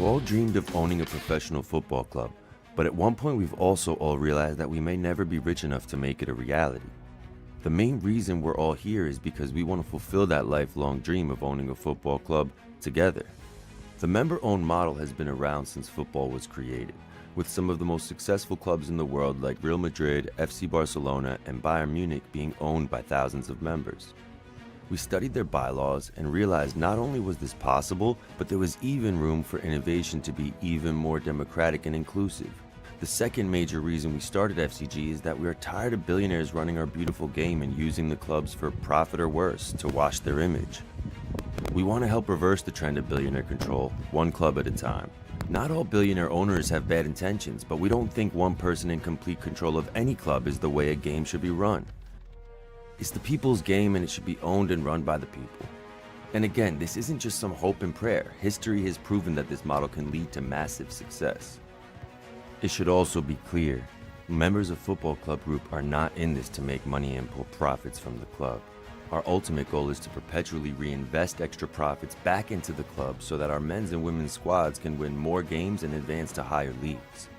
all dreamed of owning a professional football club, but at one point we've also all realized that we may never be rich enough to make it a reality. The main reason we're all here is because we want to fulfill that lifelong dream of owning a football club together. The member-owned model has been around since football was created, with some of the most successful clubs in the world like Real Madrid, FC Barcelona, and Bayern Munich being owned by thousands of members. We studied their bylaws and realized not only was this possible, but there was even room for innovation to be even more democratic and inclusive. The second major reason we started FCG is that we are tired of billionaires running our beautiful game and using the clubs for profit or worse, to wash their image. We want to help reverse the trend of billionaire control, one club at a time. Not all billionaire owners have bad intentions, but we don't think one person in complete control of any club is the way a game should be run. It's the people's game and it should be owned and run by the people. And again, this isn't just some hope and prayer. History has proven that this model can lead to massive success. It should also be clear, members of Football Club Group are not in this to make money and pull profits from the club. Our ultimate goal is to perpetually reinvest extra profits back into the club so that our men's and women's squads can win more games and advance to higher leagues.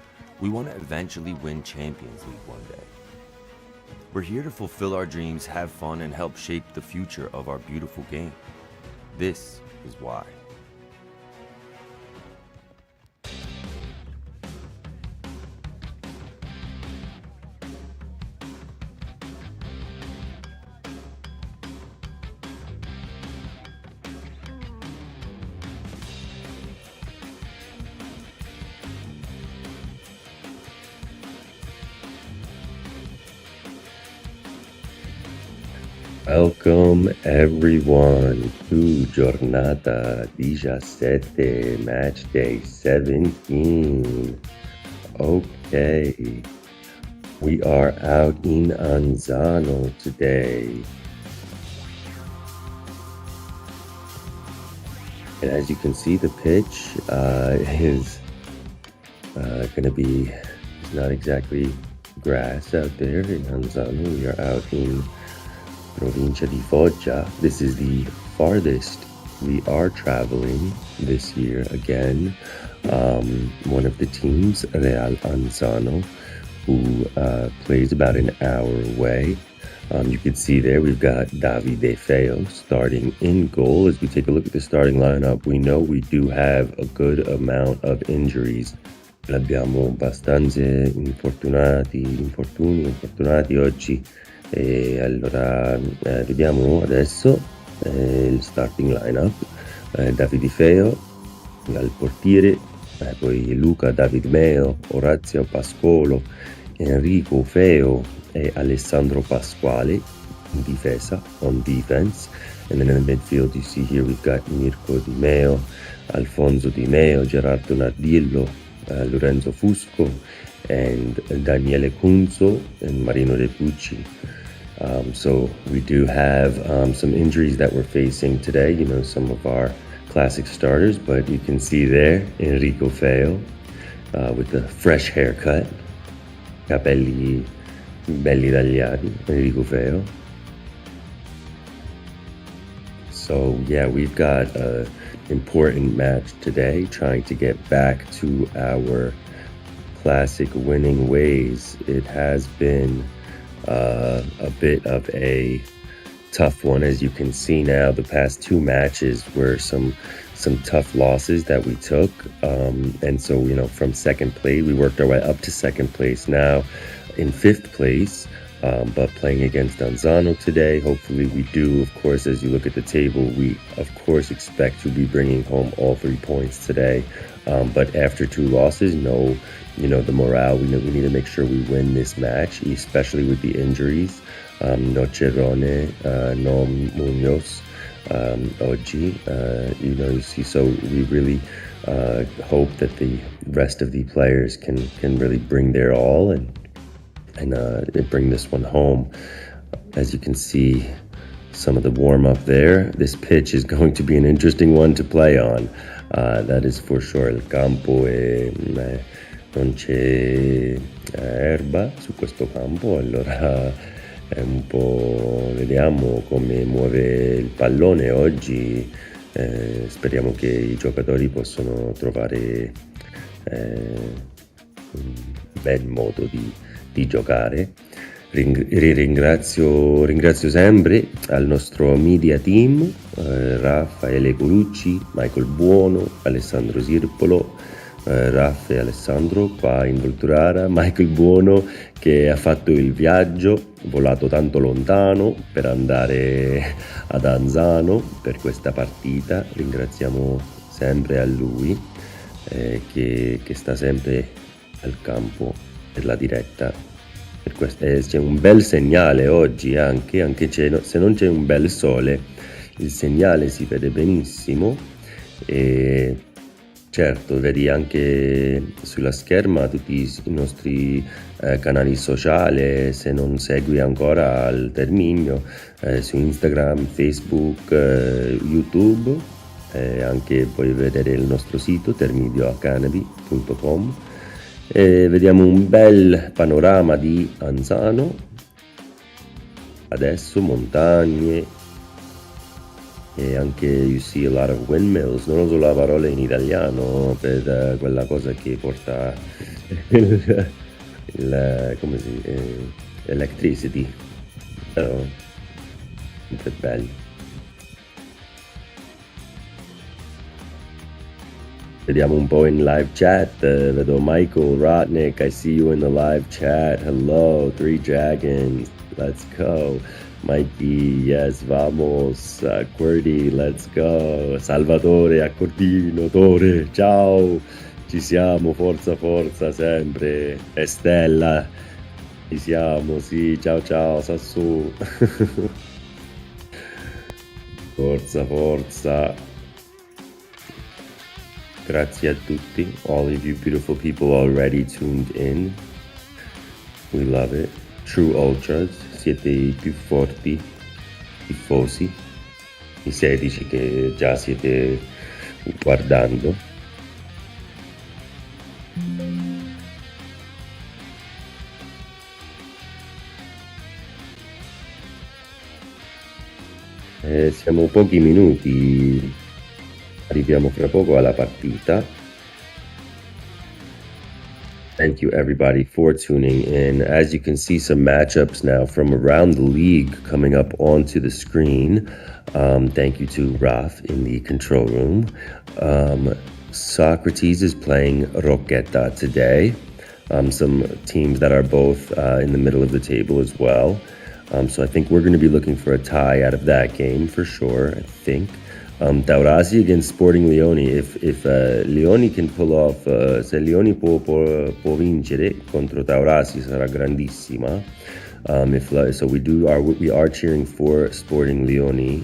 We want to eventually win Champions League one day. We're here to fulfill our dreams, have fun, and help shape the future of our beautiful game. This is why. Welcome everyone to Giornata 17, match day 17. Okay, we are out in Anzano today. And as you can see, the pitch is going to be not exactly grass out there in Anzano. We are out in Provincia di Foggia. This is the farthest we are traveling this year again. One of the teams, Real Anzano, who plays about an hour away. You can see there we've got Davide Feo starting in goal. As we take a look at the starting lineup, we know we do have a good amount of injuries. Abbiamo abbastanza infortunati oggi. E allora vediamo adesso il starting lineup. Davide Feo al portiere, poi Luca David Meo, Orazio Pascolo, Enrico Feo e Alessandro Pasquale in difesa, on defense. And then in the midfield you see here we've got Mirko Di Meo, Alfonso Di Meo, Gerardo Nardillo, Lorenzo Fusco, and Daniele Cunzo and Marino De Pucci. So we do have some injuries that we're facing today, you know, some of our classic starters, but you can see there Enrico Feo with the fresh haircut, capelli belli tagliati, Enrico Feo. So yeah, we've got an important match today, trying to get back to our classic winning ways. It has been a bit of a tough one, as you can see now. The past two matches were some tough losses that we took, and so, you know, from second place we worked our way up to second place, now in fifth place, but playing against Anzano today. Hopefully we do, of course, as you look at the table, we of course expect to be bringing home all 3 points today, but after two losses, the morale, we need to make sure we win this match, especially with the injuries. No Girone, no Munoz oggi, you see, so we really hope that the rest of the players can really bring their all and bring this one home. As you can see, some of the warm-up there, this pitch is going to be an interesting one to play on, that is for sure. Il campo non c'è erba su questo campo, allora è un po', vediamo come muove il pallone oggi Speriamo che i giocatori possano trovare un bel modo di giocare. Ringrazio sempre al nostro media team, Raffaele Colucci, Michael Buono, Alessandro Sirpolo, Raffa e Alessandro qua in Volturara, Michael Buono che ha fatto il viaggio, volato tanto lontano per andare ad Anzano per questa partita. Ringraziamo sempre a lui che sta sempre al campo per la diretta. C'è un bel segnale oggi anche se non c'è un bel sole, il segnale si vede benissimo e certo vedi anche sulla scherma tutti i nostri canali sociali. Se non segui ancora il Terminio su Instagram, Facebook, YouTube, anche puoi vedere il nostro sito termidioacademy.com. Vediamo un bel panorama di Anzano, adesso montagne e anche you see a lot of windmills. Non uso la parola in italiano per quella cosa che porta come si electricity, però è bello. Vediamo un po' in live chat, vedo Michael Rotnick, I see you in the live chat, hello, 3 Dragons, let's go, Mikey, yes, vamos, Qwerty, let's go, Salvatore, Accordino, Tore, ciao, ci siamo, forza, sempre, Estella, ci siamo, sì, ciao, Sassù, forza. Grazie a tutti, all of you beautiful people already tuned in. We love it. True Ultras, siete i più forti tifosi, i 16 che già siete guardando. Siamo pochi minuti. Arriviamo fra poco alla partita. Thank you everybody for tuning in. As you can see, some matchups now from around the league coming up onto the screen. Thank you to Raf in the control room. Socrates is playing Rocchetta today. Some teams that are both in the middle of the table as well. So I think we're going to be looking for a tie out of that game for sure, I think. Taurasi against Sporting Lione. If Lione can pull off, se Lione può vincere contro Taurasi sarà grandissima. So we are cheering for Sporting Lione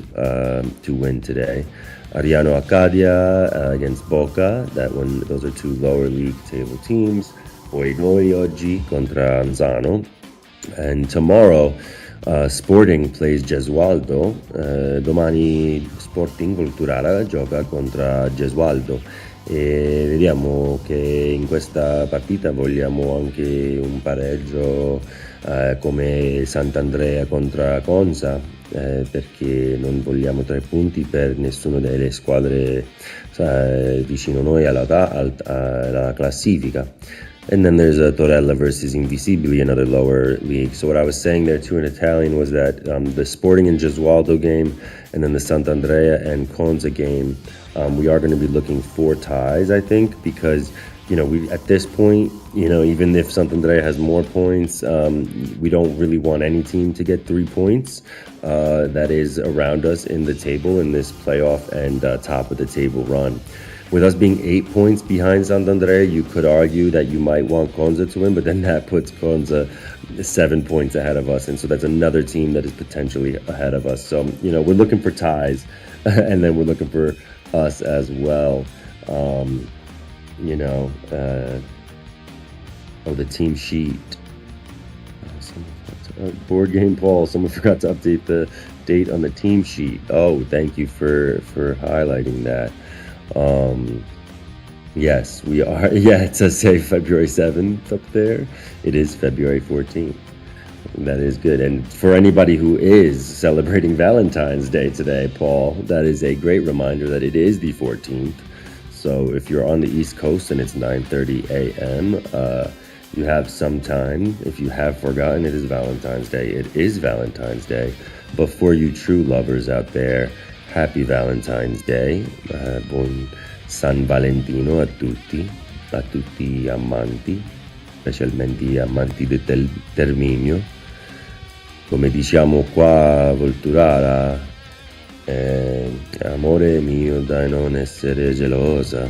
to win today. Ariano Accadia against Boca. Those are two lower league table teams. Poi noi oggi contra Anzano. And tomorrow Sporting plays Gesualdo. Domani Sporting Volturara gioca contra Gesualdo e vediamo che in questa partita vogliamo anche un pareggio come Sant'Andrea contra Conza, perché non vogliamo 3 punti per nessuna delle squadre vicino noi alla classifica. And then there's Torella versus Invisibili, another lower league. So what I was saying there too in Italian was that the Sporting and Gesualdo game, and then the Sant'Andrea and Conza game, we are going to be looking for ties, I think, because we at this point, even if Sant'Andrea has more points, we don't really want any team to get 3 points. That is around us in the table in this playoff and top of the table run. With us being 8 points behind Sant'Andrea, you could argue that you might want Conza to win, but then that puts Conza 7 points ahead of us, and so that's another team that is potentially ahead of us. So, we're looking for ties, and then we're looking for us as well. The team sheet. Board Game Paul, someone forgot to update the date on the team sheet. Oh, thank you for highlighting that. Yes, we are. Yeah, it says say February 7th up there. It is February 14th. That is good. And for anybody who is celebrating Valentine's Day today, Paul, that is a great reminder that it is the 14th. So if you're on the East Coast and it's 9:30 a.m., you have some time. If you have forgotten, it is Valentine's Day. It is Valentine's Day. But for you true lovers out there, happy Valentine's Day. Buon San Valentino a tutti amanti, specialmente gli amanti di Terminio. Come diciamo qua a Volturara, amore mio, dai non essere gelosa,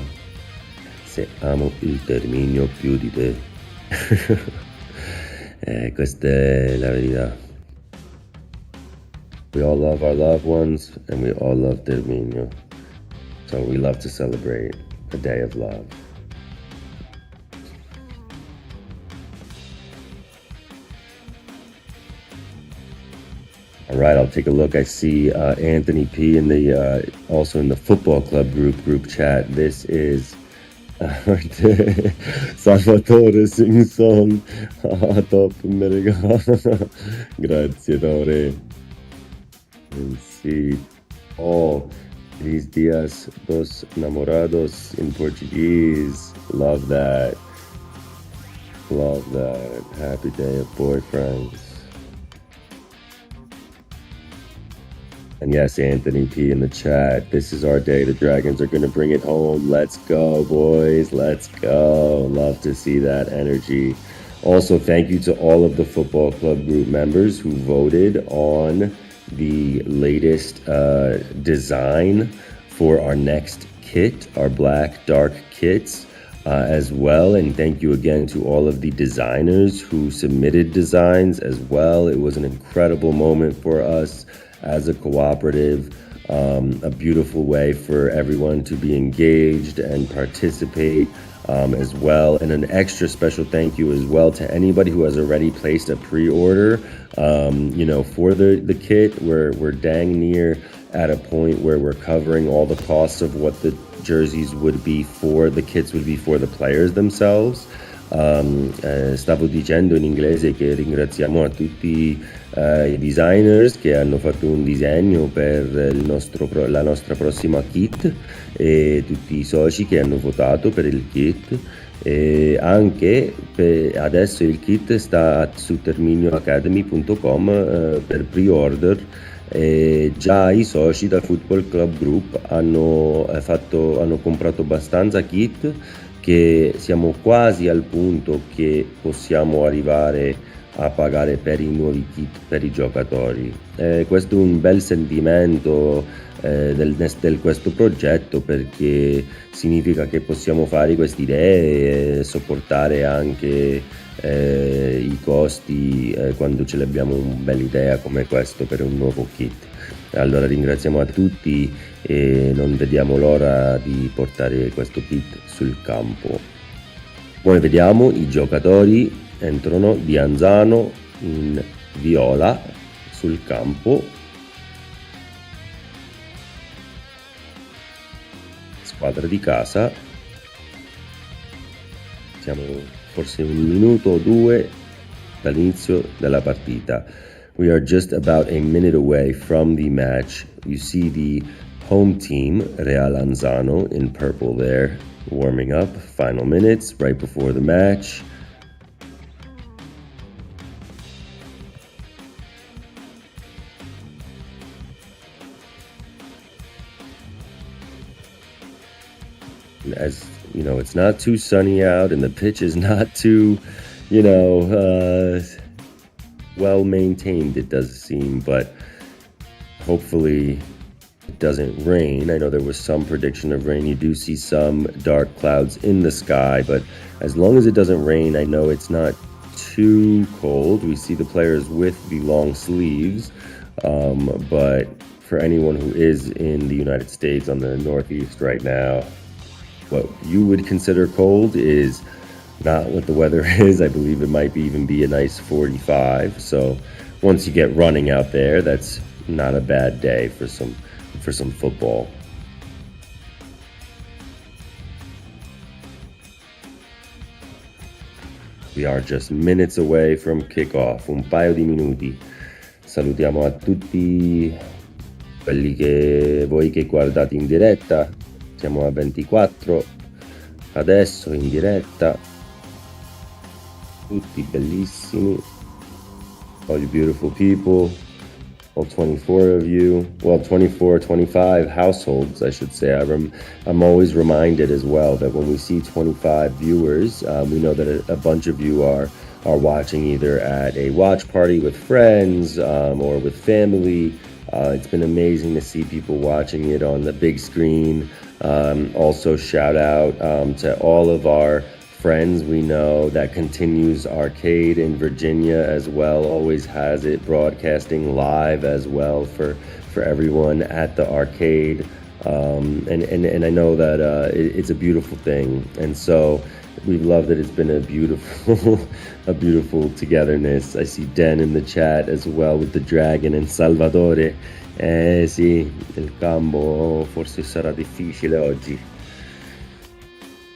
se amo il Terminio più di te. Questa è la verità. We all love our loved ones, and we all love Terminio. So we love to celebrate a day of love. All right, I'll take a look. I see Anthony P in the also in the football club group chat. This is Salvatore Simpson. Top America. Grazie, Tore. And see. Oh, these dias dos namorados in Portuguese. Love that. Love that. Happy day of boyfriends. And yes, Anthony P in the chat, this is our day. The Dragons are going to bring it home. Let's go, boys. Let's go. Love to see that energy. Also, thank you to all of the football club group members who voted on the latest design for our next kit, our black dark kits as well. And thank you again to all of the designers who submitted designs as well. It was an incredible moment for us as a cooperative, a beautiful way for everyone to be engaged and participate as well. And an extra special thank you as well to anybody who has already placed a pre-order, for the kit. We're dang near at a point where we're covering all the costs of what the jerseys would be for, the kits would be for the players themselves. Stavo dicendo in inglese che ringraziamo a tutti i designers che hanno fatto un disegno per la nostra prossima kit e tutti i soci che hanno votato per il kit, e anche adesso il kit sta su terminioacademy.com per pre-order. E già i soci da Football Club Group hanno comprato abbastanza kit che siamo quasi al punto che possiamo arrivare a pagare per i nuovi kit per i giocatori. Questo è un bel sentimento del questo progetto, perché significa che possiamo fare queste idee e sopportare anche i costi quando ce l'abbiamo una bella idea come questo per un nuovo kit. Allora ringraziamo a tutti e non vediamo l'ora di portare questo kit sul campo. Poi vediamo i giocatori entrano di Anzano in viola sul campo. Squadra di casa. Siamo forse un minuto o due dall'inizio della partita. We are just about a minute away from the match. You see the home team, Real Anzano, in purple there, warming up. Final minutes right before the match. As you know, it's not too sunny out and the pitch is not too, well maintained, it does seem, but hopefully it doesn't rain. I know there was some prediction of rain. You do see some dark clouds in the sky, but as long as it doesn't rain, I know it's not too cold. We see the players with the long sleeves, but for anyone who is in the United States on the Northeast right now, what you would consider cold is not what the weather is. I believe it might even be a nice 45. So once you get running out there, that's not a bad day for some football. We are just minutes away from kickoff, un paio di minuti. Salutiamo a tutti voi che guardate in diretta. Siamo a 24 adesso in diretta. Tutti bellissimi. All you beautiful people. All 24 of you. Well, 24, 25 households, I should say. I'm always reminded as well that when we see 25 viewers, we know that a bunch of you are watching either at a watch party with friends or with family. It's been amazing to see people watching it on the big screen. Also, shout out to all of our friends we know that Continues Arcade in Virginia as well, always has it broadcasting live as well for everyone at the arcade. And I know that it's a beautiful thing. And so we've loved it. It's been a beautiful a beautiful togetherness. I see Den in the chat as well with the dragon and Salvatore. Sì, il campo forse sarà difficile oggi.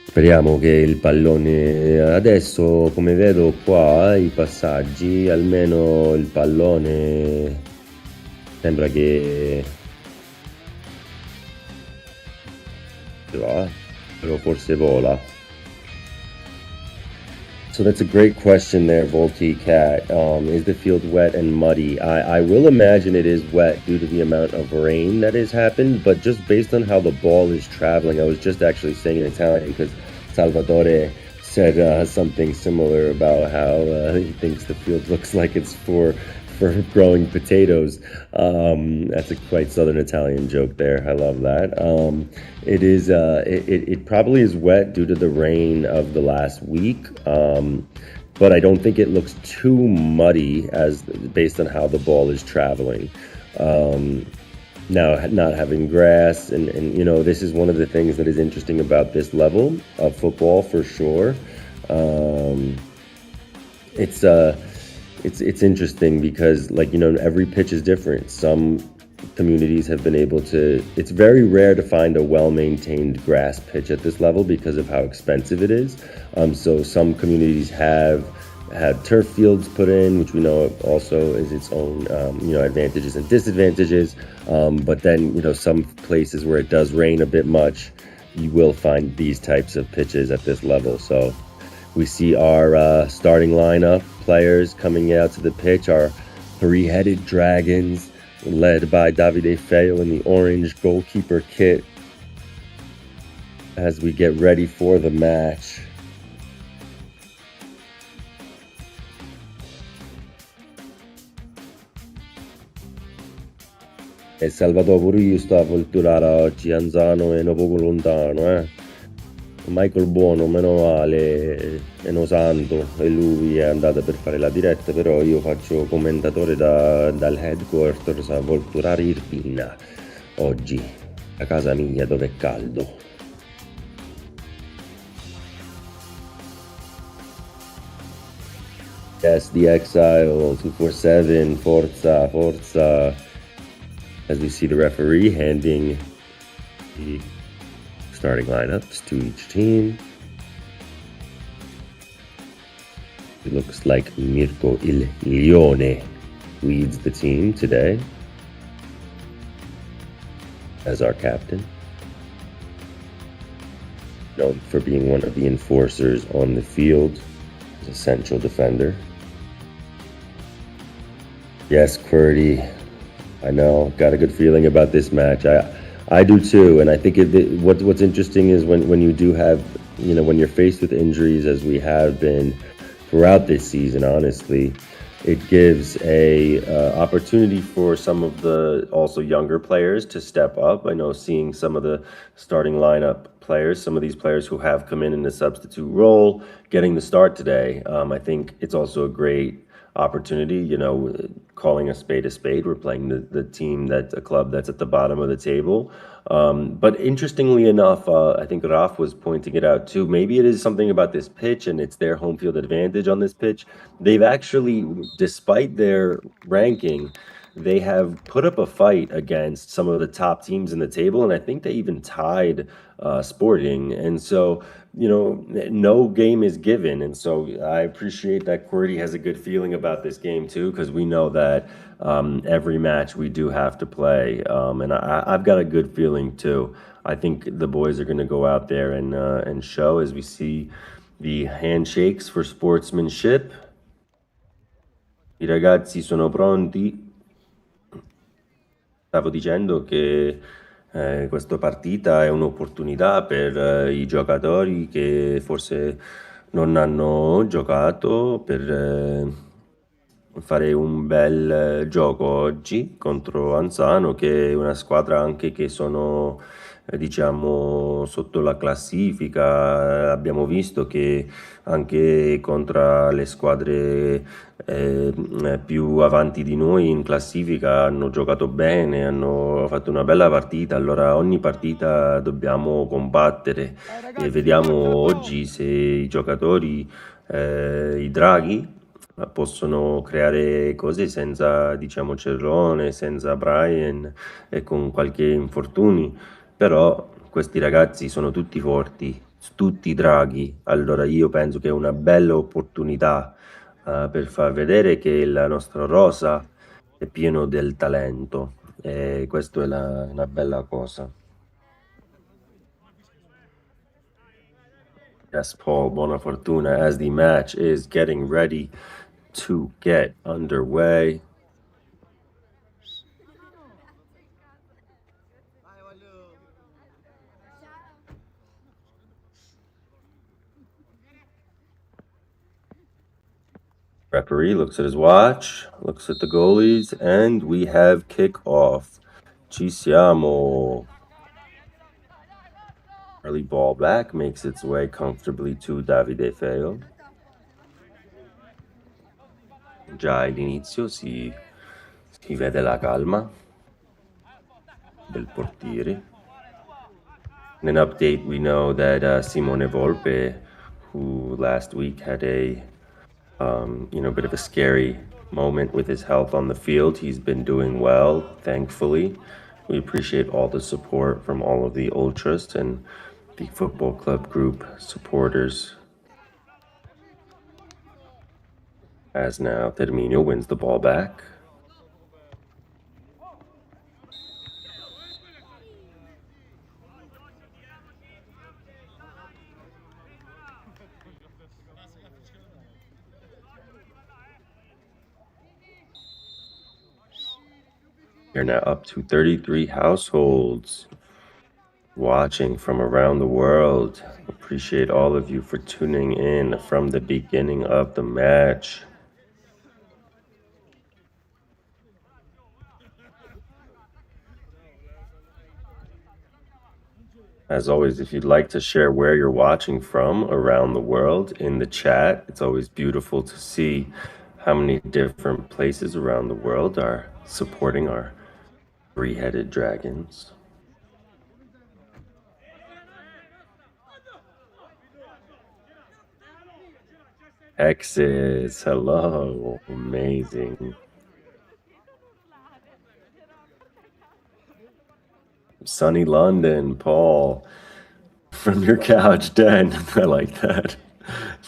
Speriamo che il pallone adesso, come vedo qua i passaggi, almeno il pallone sembra che però forse vola. So that's a great question there, Volti Cat. Is the field wet and muddy? I will imagine it is wet due to the amount of rain that has happened, but just based on how the ball is traveling, I was just actually saying in Italian because Salvatore said something similar about how he thinks the field looks like it's for growing potatoes. That's a quite Southern Italian joke there. I love that. It probably is wet due to the rain of the last week, but I don't think it looks too muddy as based on how the ball is traveling. Now, not having grass, and you know, this is one of the things that is interesting about this level of football for sure. It's interesting because, like, you know, every pitch is different. Some communities have been able to, it's very rare to find a well-maintained grass pitch at this level because of how expensive it is. So some communities have had turf fields put in, which we know also is its own, you know, advantages and disadvantages. But then, you know, some places where it does rain a bit much, you will find these types of pitches at this level. So we see our starting lineup players coming out to the pitch, our three-headed dragons led by Davide Feo in the orange goalkeeper kit as we get ready for the match. E Salvatore pure io sto a volturare oggi, Anzano è un poco lontano, Michael Buono, meno male, è no santo, e lui è andato per fare la diretta, però io faccio commentatore dal headquarters a volturare Irpina oggi, a casa mia dove è caldo. Yes, the Exile 247, Forza, Forza. As we see the referee handing the starting lineups to each team. It looks like Mirko Il Leone leads the team today as our captain, known for being one of the enforcers on the field as a central defender. Yes, Qwerty, I know, got a good feeling about this match. I do too, and I think what's interesting is when you do have, you know, when you're faced with injuries as we have been throughout this season, honestly, it gives a opportunity for some of the also younger players to step up. I know seeing some of the starting lineup players, some of these players who have come in a substitute role, getting the start today, I think it's also a great opportunity, you know, calling a spade. We're playing the team a club that's at the bottom of the table. But interestingly enough, I think Raf was pointing it out too. Maybe it is something about this pitch and it's their home field advantage on this pitch. They've actually, despite their ranking, they have put up a fight against some of the top teams in the table, and I think they even tied Sporting. And so, no game is given. And so I appreciate that QWERTY has a good feeling about this game too, because we know that every match we do have to play. And I've got a good feeling too. I think the boys are going to go out there and show as we see the handshakes for sportsmanship. I ragazzi sono pronti. Stavo dicendo che questa partita è un'opportunità per i giocatori che forse non hanno giocato per fare un bel gioco oggi contro Anzano, che è una squadra anche che sono diciamo sotto la classifica. Abbiamo visto che anche contro le squadre più avanti di noi in classifica hanno giocato bene, hanno fatto una bella partita. Allora ogni partita dobbiamo combattere e vediamo oggi se i giocatori, i draghi, possono creare cose senza, diciamo, Cerrone, senza Brian e con qualche infortuni, però questi ragazzi sono tutti forti, tutti draghi. Allora io penso che è una bella opportunità per far vedere che la nostra rosa è pieno del talento e questo è una bella cosa. Yes, Paul, buona fortuna as the match is getting ready to get underway. Referee looks at his watch, looks at the goalies, and we have kickoff. Ci siamo. Early ball back makes its way comfortably to Davide Feo. Già all'inizio si vede la calma del portiere. In an update, we know that Simone Volpe, who last week had a bit of a scary moment with his health on the field, he's been doing well, thankfully. We appreciate all the support from all of the ultras and the football club group supporters. As now Terminio wins the ball back. We're now up to 33 households watching from around the world. Appreciate all of you for tuning in from the beginning of the match. As always, if you'd like to share where you're watching from around the world in the chat, it's always beautiful to see how many different places around the world are supporting our three-headed dragons. Exits, hello, amazing. Sunny London, Paul, from your couch, Dan. I like that.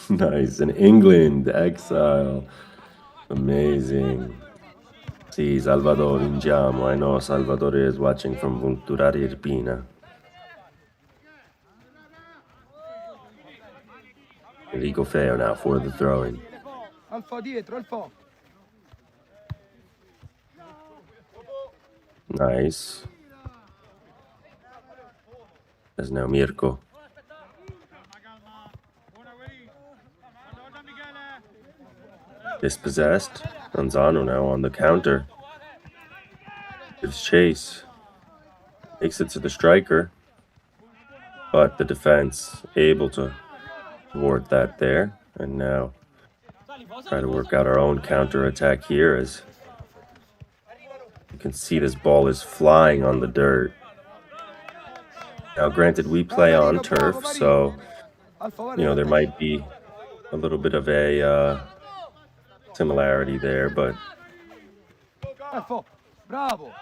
Nice. In England, exile. Amazing. Sì, Salvador, vinciamo. I know Salvador is watching from Vulturari Irpina. Enrico Feo now for the throw-in. Alfa dietro, Alfa. Nice. There's now Mirko. Dispossessed. Anzano now on the counter. Gives chase. Makes it to the striker. But the defense able to thwart that there. And now try to work out our own counter attack here as you can see this ball is flying on the dirt. Now, granted, we play on turf, so, there might be a little bit of a similarity there, but Bravo.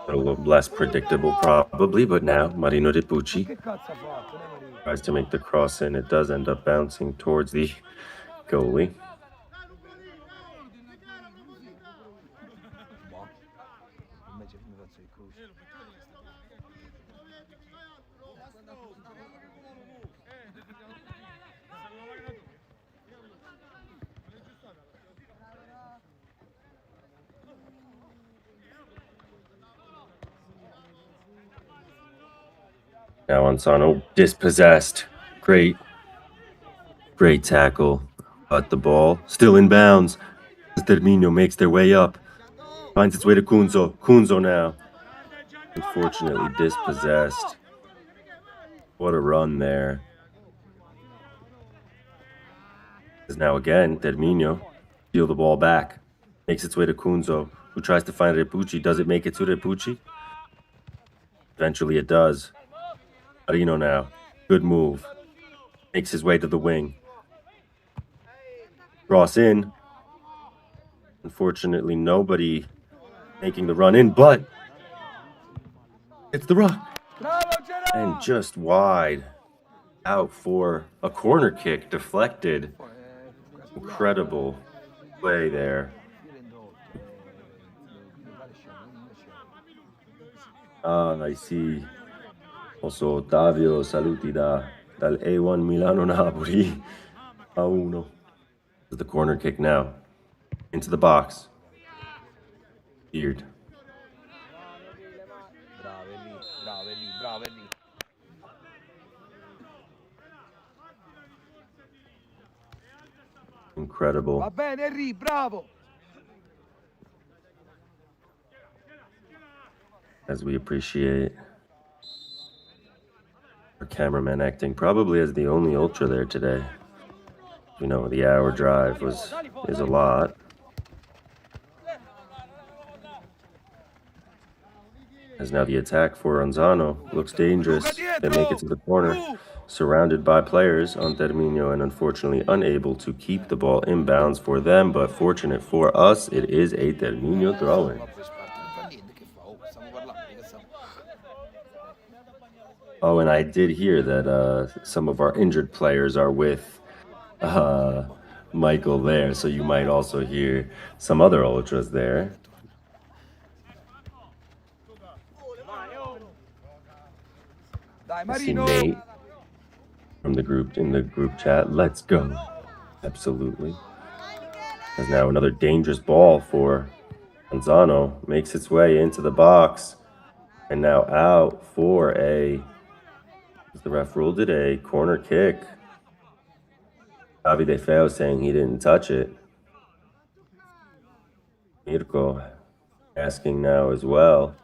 A little less predictable, probably, but now Marino De Pucci Che cazzo ha fatto, Maria? tries to make the cross in. It does end up bouncing towards the goalie. Invece come faccio il croce? Now Anzano dispossessed. Great tackle. But the ball still in bounds. As Terminio makes their way up. Finds its way to Kunzo. Kunzo now. Unfortunately dispossessed. What a run there. As now again, Terminio steal the ball back. Makes its way to Kunzo, who tries to find Repucci. Does it make it to Repucci? Eventually it does. Marino now. Good move. Makes his way to the wing. Cross in. Unfortunately, nobody making the run in, but it's the rock. Bravo, Gerard! And just wide. Out for a corner kick. Deflected. Incredible play there. I see also Ottavio saluti dal A1 Milano Napoli a 1. The corner kick now into the box. Beard. Bravo, lì. Incredible. Va bene, Henry, bravo. As we appreciate our cameraman acting probably as the only ultra there today. You know, the hour drive is a lot. As now the attack for Anzano looks dangerous. They make it to the corner, surrounded by players on Terminio, and unfortunately unable to keep the ball in bounds for them, but fortunate for us, it is a Terminio throw-in. Oh, and I did hear that some of our injured players are with Michael there, so you might also hear some other ultras there. I see Nate from the group in the group chat. Let's go. Absolutely. There's now another dangerous ball for Anzano. Makes its way into the box. And now out for as the ref ruled it, a corner kick. Davide Feo saying he didn't touch it. Mirko asking now as well.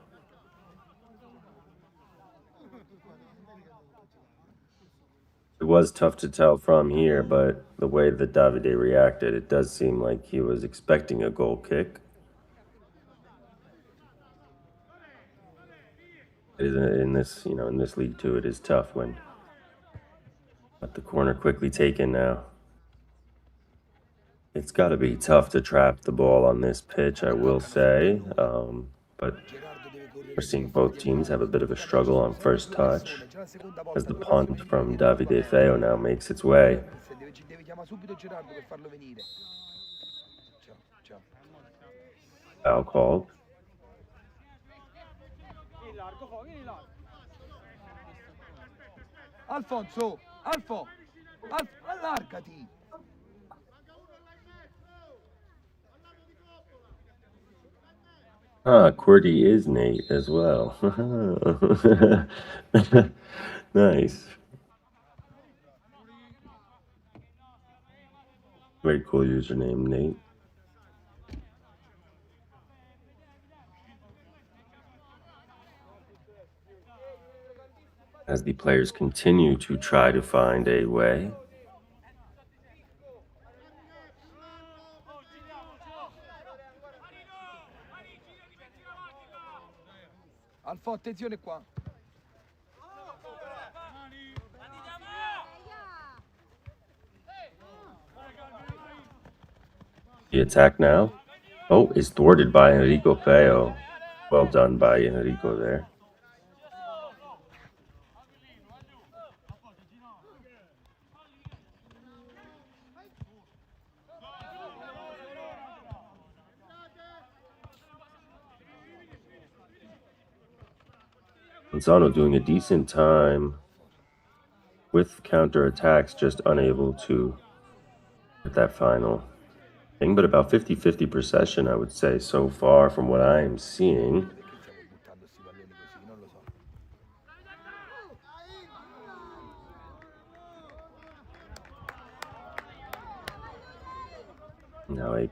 It was tough to tell from here, but the way that Davide reacted, it does seem like he was expecting a goal kick. In this league too, it is tough when the corner quickly taken now. It's got to be tough to trap the ball on this pitch, I will say, but we're seeing both teams have a bit of a struggle on first touch as the punt from Davide Feo now makes its way. Foul called. Alfonso, allargati. QWERTY is Nate as well. Nice. Very cool username, Nate. As the players continue to try to find a way. Alfo, attenzione qua. The attack now, is thwarted by Enrico Feo. Well done by Enrico there. Anzano doing a decent time with counterattacks, just unable to get that final thing. But about 50-50 possession, I would say, so far from what I am seeing. Perché stiamo buttando sti palloni così? Non lo so. Now a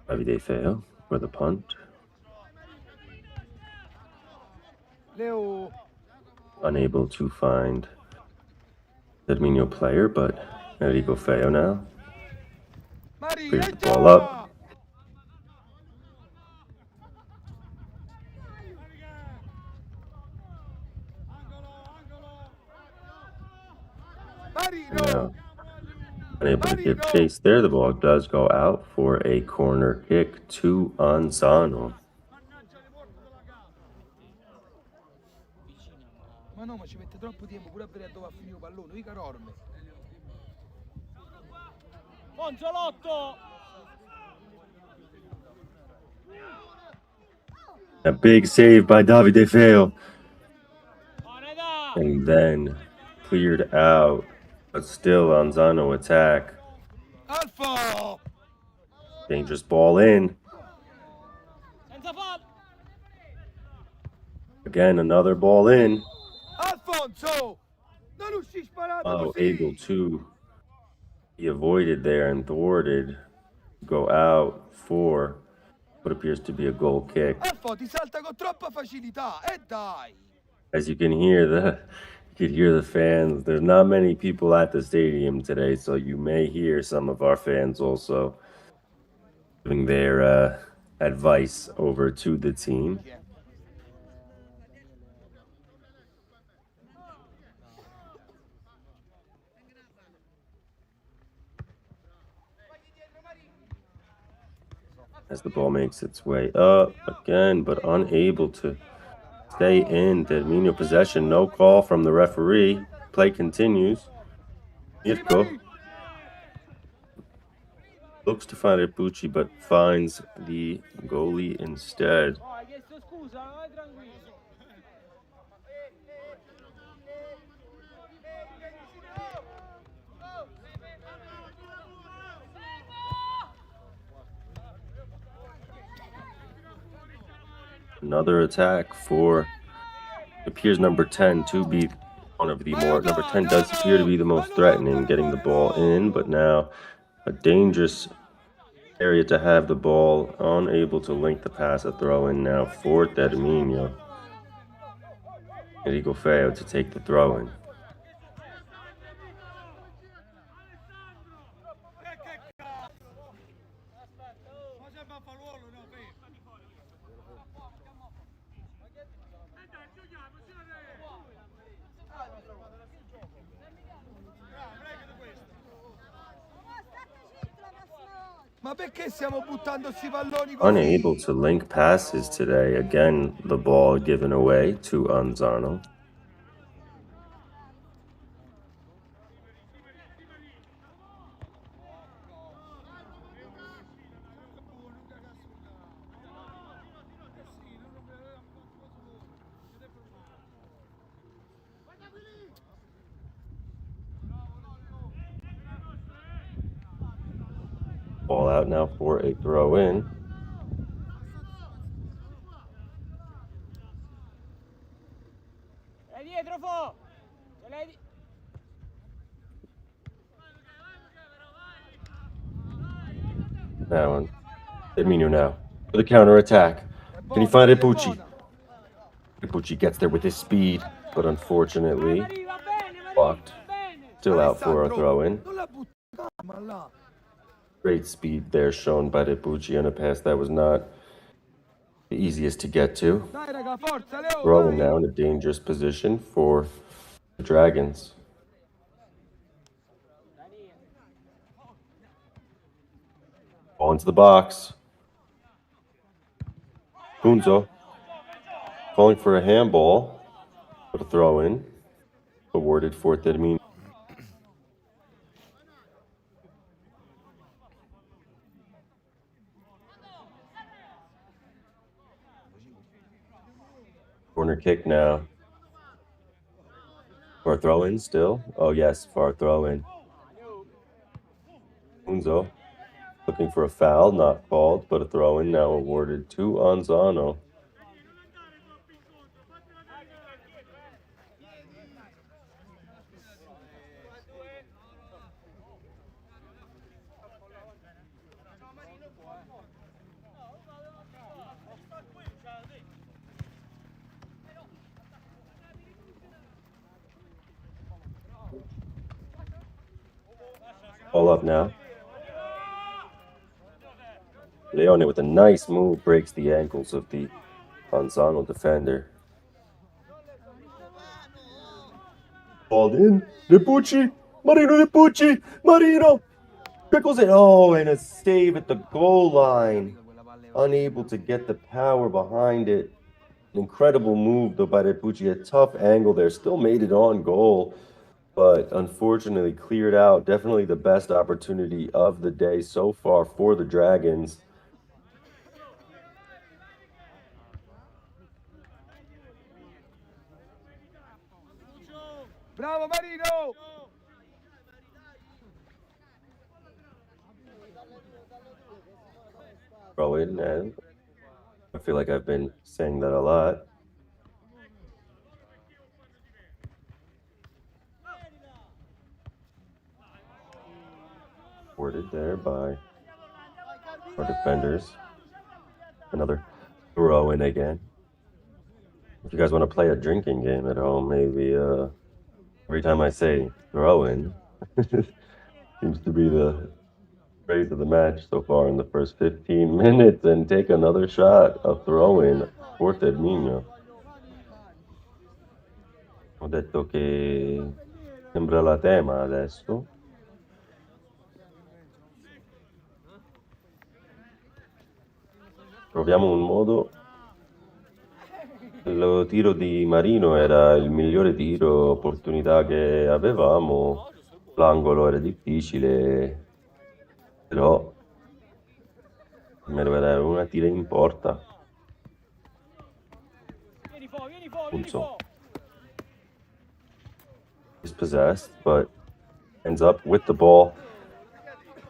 Davide Feo for the punt. Leo, Unable to find Terminio player, but Enrico Feo now clears the ball up. And now unable to give chase there. The ball does go out for a corner kick to Anzano. Ma no, ma ci mette troppo tempo pure a vedere dove ha finito il pallone, mica enorme. Monzolotto! A big save by Davide Feo. And then cleared out, but still Anzano attack. Alfa! Dangerous ball in. Again, another ball in. Alfonso! Non usci sparato Oh, così! able to be avoided there and thwarted. Go out for what appears to be a goal kick. Alfa ti salta con troppa facilità, e dai! As you can hear the fans. There's not many people at the stadium today, so you may hear some of our fans also giving their advice over to the team. As the ball makes its way up again, but unable to stay in. Terminio possession, no call from the referee. Play continues. Mirko looks to find Ibucci, but finds the goalie instead. Another attack for appears number 10 to be one of the more. Number 10 does appear to be the most threatening, getting the ball in, but now a dangerous area to have the ball, unable to link the pass. A throw in now for Terminio. Enrico Feo to take the throw in. Ma perché stiamo buttando sti palloni così? Unable to link passes today. Again, the ball given away to Anzano. Ball out now for a throw in. Now on Terminio now for the counter attack. Can he find Ibucci? Ibucci gets there with his speed, but unfortunately blocked. Still out for a throw in. Great speed there shown by Ibucci on a pass that was not the easiest to get to. Throwing now in a dangerous position for the Dragons. Ball into the box. Punzo Calling for a handball, but a throw in. Awarded for Terminio. Corner kick now. For a throw in still. Oh, yes, for a throw in. Unzo looking for a foul, not called, but a throw in now awarded to Anzano. All up now. Leone with a nice move breaks the ankles of the Anzano defender. Called in. Repucci! Marino Repucci! Marino! Trickles it. Oh, and a save at the goal line. Unable to get the power behind it. An incredible move, though, by Repucci. A tough angle there. Still made it on goal, but unfortunately cleared out. Definitely the best opportunity of the day so far for the Dragons. Bravo Marino! Throw in, and I feel like I've been saying that a lot. Worded there by our defenders. Another throw in again. If you guys want to play a drinking game at home, maybe every time I say throw in, seems to be the phrase of the match so far in the first 15 minutes, and take another shot, a throw in for Terminio. Ho detto che sembra la tema adesso. Troviamo un modo. Il tiro di Marino era il migliore tiro, opportunità che avevamo. L'angolo era difficile, però me lo vedere una tira in porta. Punzo. Dispossessed, but ends up with the ball.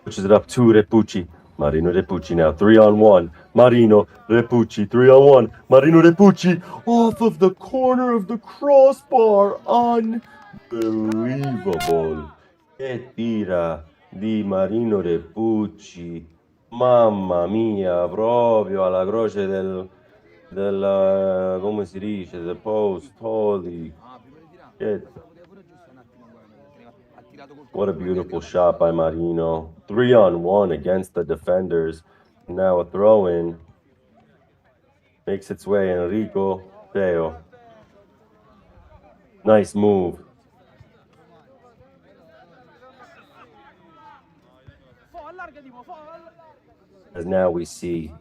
Pushes it up to Repucci. Marino Repucci now 3-on-1. Marino Repucci 3-on-1. Marino Repucci off of the corner of the crossbar. Unbelievable. Che tira di Marino Repucci. Mamma mia, proprio alla croce del come si dice, del post. Holy shit. What a beautiful shot by Marino. 3-on-1 against the defenders. Now a throw in. Makes its way Enrico Teo. Nice move. As now we see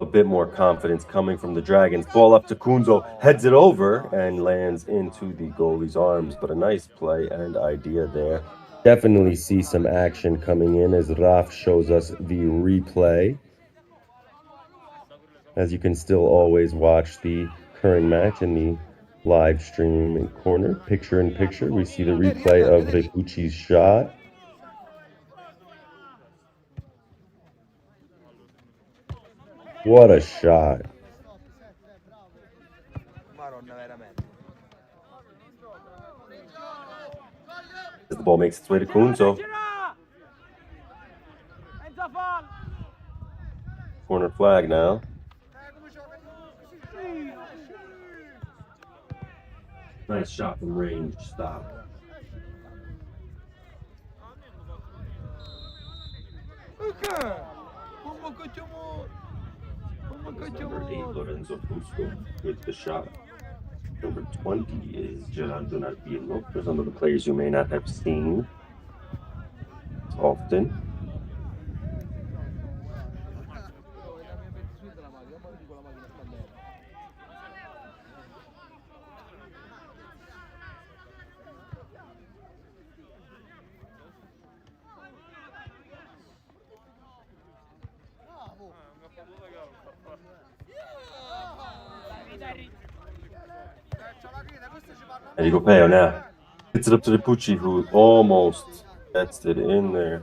a bit more confidence coming from the Dragons. Ball up to Kunzo, heads it over and lands into the goalie's arms. But a nice play and idea there. Definitely see some action coming in as Raf shows us the replay. As you can still always watch the current match in the live stream in corner, picture in picture. We see the replay of Repucci's shot. What a shot. As the ball makes its way to Kunzo. Corner flag now. Nice shot from range. Stop. Number 8, Lorenzo Fusco with the shot. Number 20 is Gerardo Narbillo. For some of the players you may not have seen often. Peo now. Hits it up to the Pucci, who almost gets it in there.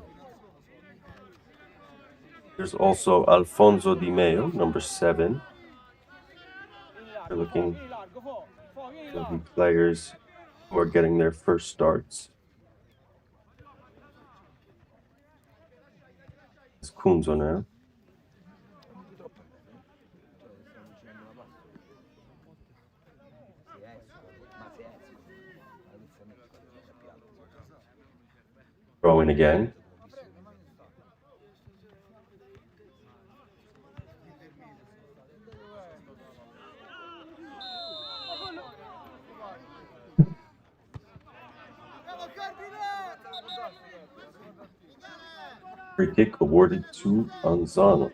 There's also Alfonso Di Meo, number 7. They're looking at the players who are getting their first starts. It's Kunzo now. Throwing again. Free kick awarded to Anzano.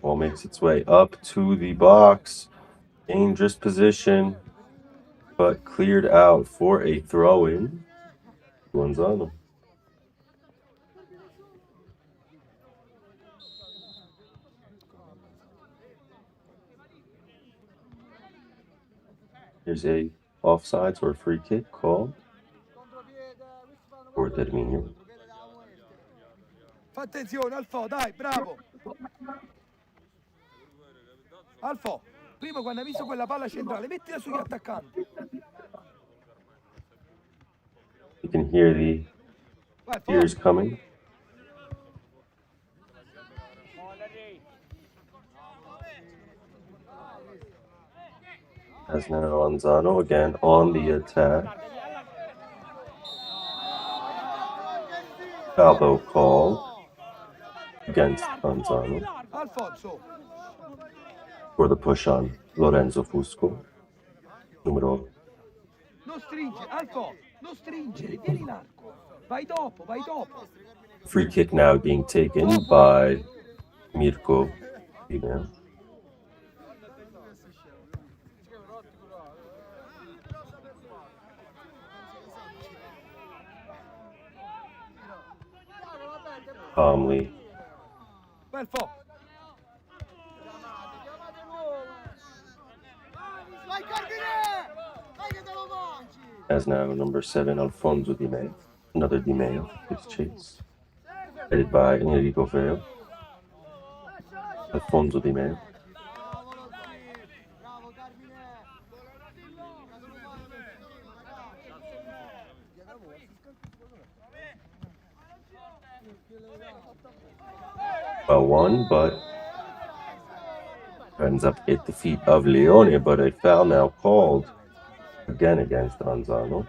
Ball makes its way up to the box. Dangerous position, but cleared out for a throw-in to Anzano. Here's a offsides or free kick called for Terminio. Fa attenzione, Alfo, dai, bravo. Alfo, prima quando hai visto quella palla centrale, mettila sugli attaccanti. You can hear the tears coming. As now Anzano again on the attack. Foul call against Anzano for the push on Lorenzo Fusco. Numero. Non stringere, Alfo, non stringere, tieni l'arco. Vai dopo, vai dopo. Free kick now being taken by Mirko. Calmly. As now number 7 Alfonso Di Meo, another Di Meo, his chase, headed by Enrico Feo. Alfonso Di Meo. Well won, but ends up at the feet of Leone, but a foul now called again against Anzano.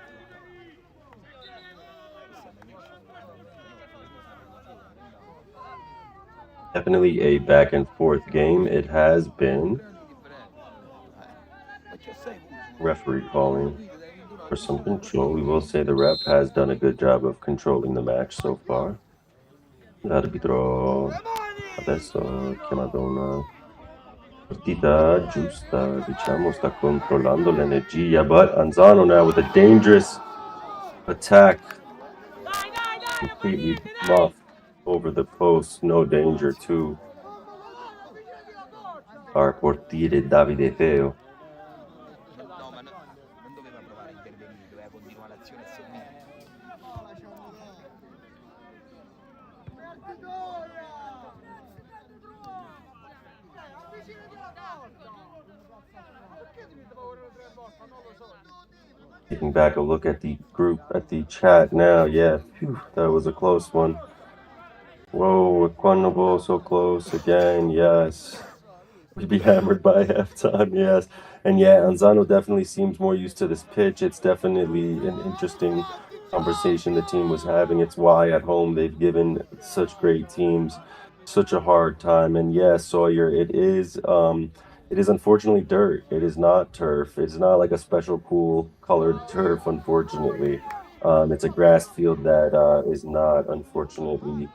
Definitely a back and forth game. It has been. Referee calling for some control. We will say the ref has done a good job of controlling the match so far. L'arbitro adesso ha chiamato una partita giusta, diciamo, sta controllando l'energia, but Anzano now with a dangerous attack, completely muffed over the post, no danger to our portiere Davide Feo. Taking back a look at the group, at the chat now, yeah, phew, that was a close one. Whoa, Equanobo so close again, yes. We'd be hammered by halftime, yes. And yeah, Anzano definitely seems more used to this pitch. It's definitely an interesting conversation the team was having. It's why at home they've given such great teams such a hard time. And yeah, Sawyer, it is unfortunately dirt. It is not turf. It's not like a special cool colored turf, unfortunately. It's a grass field that is not, unfortunately,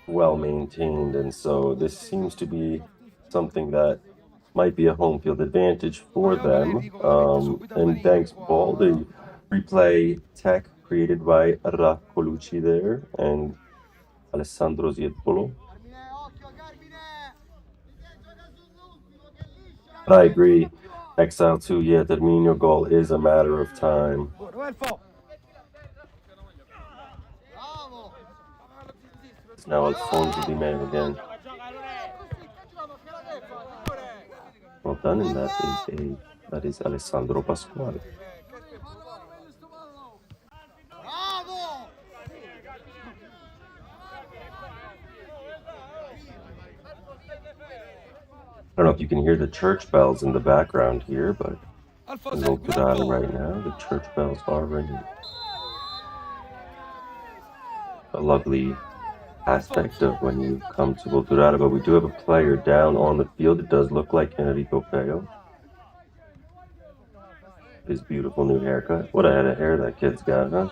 well maintained, and so this seems to be something that might be a home field advantage for them. And thanks, Paul, the replay tech created by Raccolucci there and Alessandro Zietpolo. But I agree. Exile 2, yeah, Terminio goal is a matter of time. It's now Alfonso Di Maio again. Well done, and that is Alessandro Pasquale. I don't know if you can hear the church bells in the background here, but in Montella right now, the church bells are ringing. A lovely aspect of when you come to Volturata, but we do have a player down on the field. It does look like Enrico Peo. His beautiful new haircut. What a head of hair that kid's got, huh?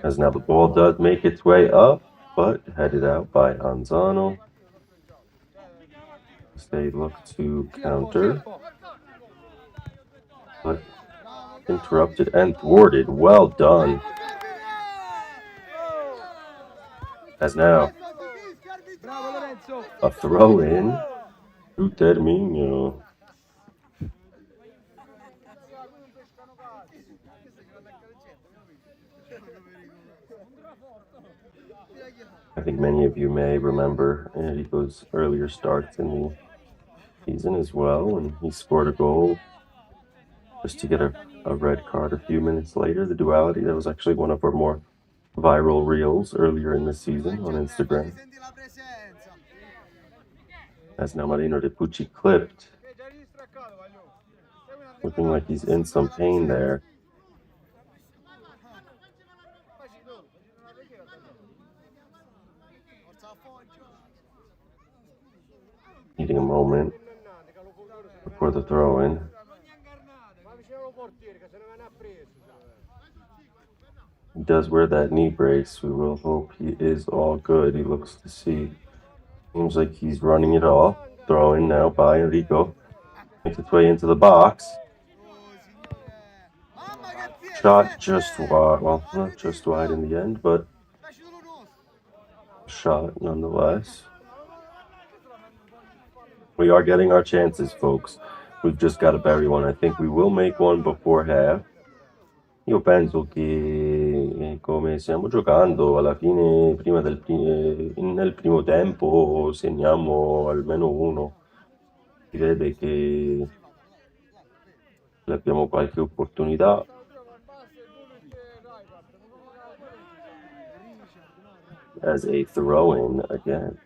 As now the ball does make its way up, but headed out by Anzano. As they look to counter, but interrupted and thwarted. Well done. As now a throw in to Terminio. I think many of you may remember Enrico's earlier starts in the season as well, and he scored a goal just to get a red card a few minutes later. The duality, that was actually one of our more viral reels earlier in the season on Instagram. As now Marino De Pucci clipped, looking like he's in some pain there. Needing a moment before the throw-in. He does wear that knee brace. We will hope he is all good. He looks to see. Seems like he's running it off. Throw-in now by Enrico. Makes its way into the box. Shot just wide. Well, not just wide in the end, but shot nonetheless. We are getting our chances, folks. We've just got to bury one. I think we will make one before half. Io penso che come stiamo giocando, alla fine, nel primo tempo, segniamo almeno uno. Si vede che abbiamo qualche opportunità. As a throw-in again.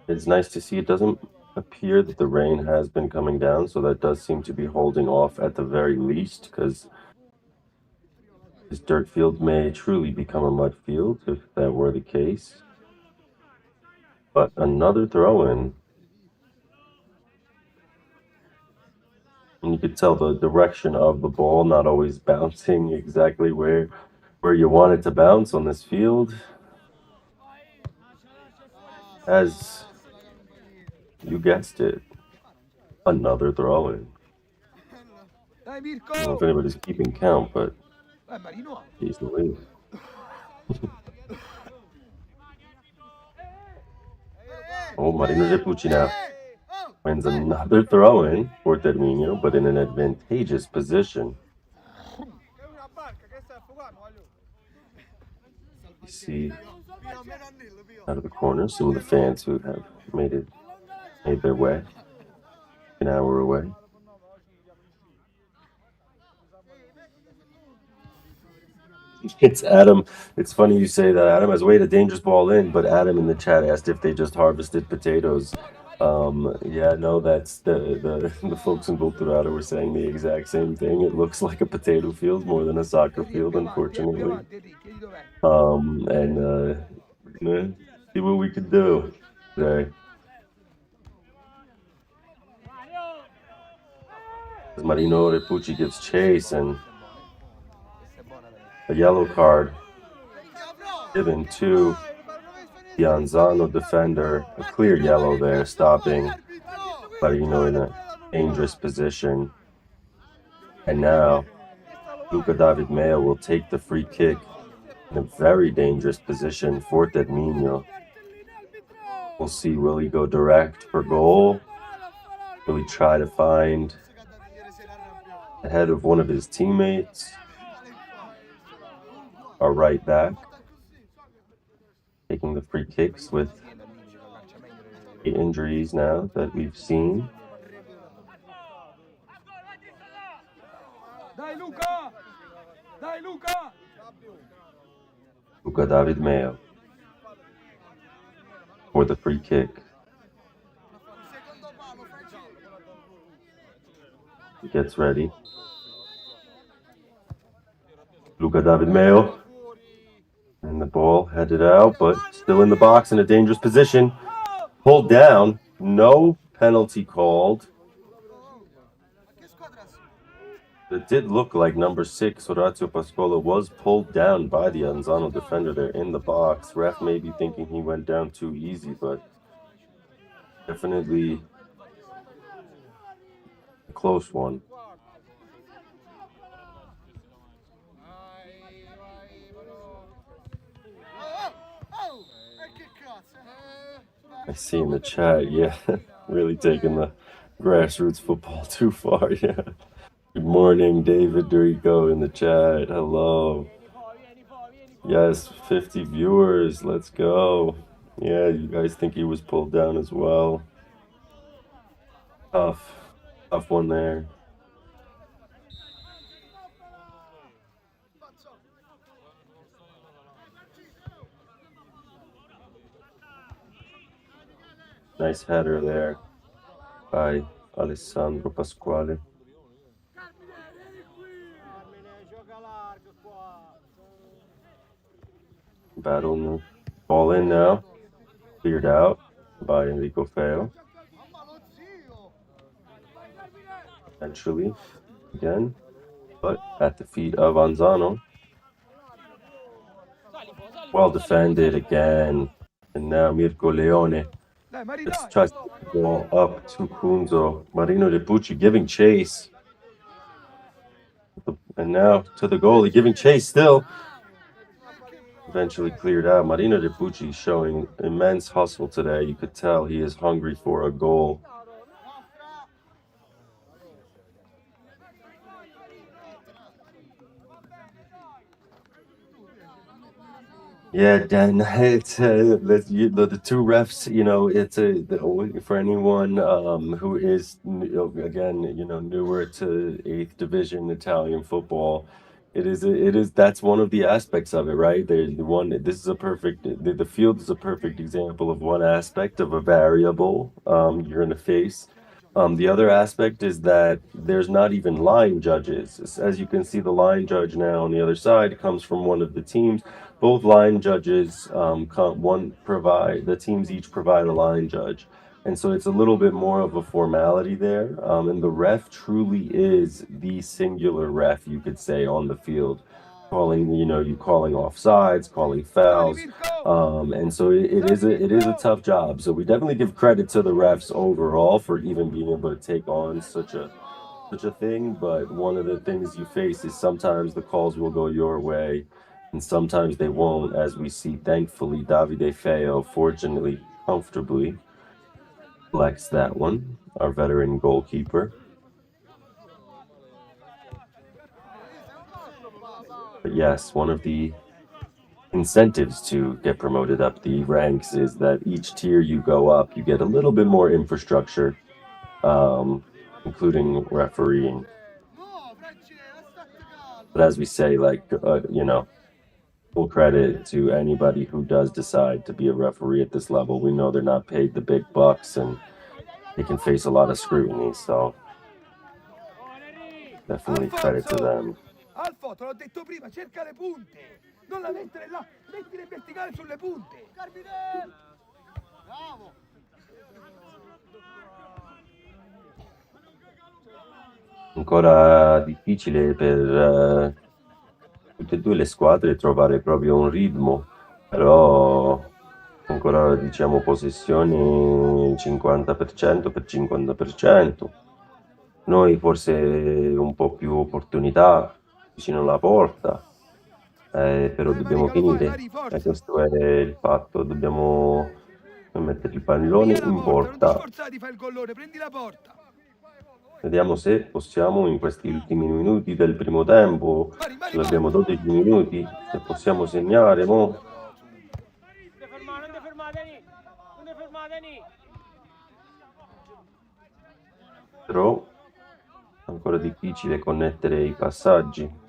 It's nice to see. It doesn't appear that the rain has been coming down, so that does seem to be holding off at the very least, because this dirt field may truly become a mud field if that were the case. But another throw-in. And you could tell the direction of the ball not always bouncing exactly where you want it to bounce on this field. As you guessed it, another throw-in. I don't know if anybody's keeping count, but he's Louise. Oh, Marino De Pucci now wins another throw-in for Terminio, but in an advantageous position. You see out of the corner some of the fans who have made their way an hour away. It's Adam. It's funny you say that. Adam has weighed a dangerous ball in, but Adam in the chat asked if they just harvested potatoes. Yeah, no, that's the folks in Volturata were saying the exact same thing. It looks like a potato field more than a soccer field, unfortunately. And see what we could do today. As Marino Repucci gives chase, and a yellow card given to the Anzano defender. A clear yellow there, stopping Marino in a dangerous position. And now Luca David Meo will take the free kick in a very dangerous position for Terminio. We'll see, will he go direct for goal? Will he try to find the head of one of his teammates? Our right back taking the free kicks with the injuries now that we've seen. Dai Luca! Dai Luca! Luca David Meo for the free kick. He gets ready. Luca David Meo. And the ball headed out, but still in the box in a dangerous position. Pulled down. No penalty called. It did look like number 6, Orazio Pascola, was pulled down by the Anzano defender there in the box. Ref may be thinking he went down too easy, but definitely a close one. I see in the chat, yeah, really taking the grassroots football too far, yeah. Good morning, David Dorico in the chat. Hello. Yes, 50 viewers. Let's go. Yeah, you guys think he was pulled down as well. Tough one there. Nice header there by Alessandro Pasquale. Battle ball in now. Cleared out by Enrico Feo. Eventually, again, but at the feet of Anzano. Well defended again. And now Mirko Leone. Let's try to get the ball up to Kunzo. Marino Repucci giving chase. And now to the goalie, giving chase still. Eventually cleared out. Marino Repucci showing immense hustle today. You could tell he is hungry for a goal. Yeah, Dan, it's the two refs, you know, it's for anyone who is, again, you know, newer to 8th division Italian football, it is that's one of the aspects of it, right? This is a perfect, the field is a perfect example of one aspect of a variable you're going to face. The other aspect is that there's not even line judges. As you can see, the line judge now on the other side comes from one of the teams. Both line judges, the teams each provide a line judge. And so it's a little bit more of a formality there. And the ref truly is the singular ref, you could say, on the field. Calling offsides, calling fouls. And so it is a tough job. So we definitely give credit to the refs overall for even being able to take on such a thing. But one of the things you face is sometimes the calls will go your way and sometimes they won't, as we see, thankfully, Davide Feo, fortunately, comfortably, collects that one, our veteran goalkeeper. But yes, one of the incentives to get promoted up the ranks is that each tier you go up, you get a little bit more infrastructure, including refereeing. But as we say, full credit to anybody who does decide to be a referee at this level. We know they're not paid the big bucks and they can face a lot of scrutiny, so definitely credit to them. Alfo, te l'ho detto prima, cerca le punte, non la mettere là, mettile in verticale sulle punte. Ancora difficile per tutte e due le squadre trovare proprio un ritmo, però ancora diciamo possessione 50% per 50%. Noi forse un po' più opportunità vicino alla porta, però dobbiamo Maricalo fuori, finire. Mari, E forza! questo è il fatto, dobbiamo mettere il pallone Piglia la in porta, non ti porta. sforzare di fare il gollone, prendi la porta! Vediamo se possiamo in questi ultimi minuti del primo tempo, Mari, Mari, abbiamo forza! 12 minuti, se possiamo segnare, mo. Non ti fermate, non ti fermate. Però ancora difficile connettere i passaggi.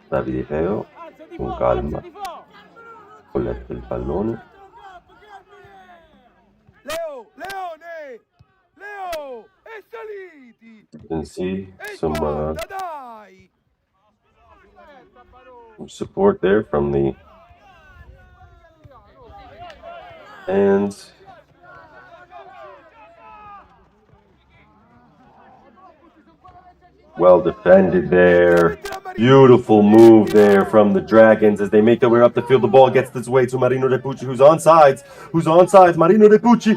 Davide Feo con calma colletta il pallone. Leo, Leone! Leo! E saliti! You can see E some porta, dai! support there from the fans. Well defended there. Beautiful move there from the Dragons as they make their way up the field. The ball gets this way to Marino De Pucci, who's onside. Marino De Pucci,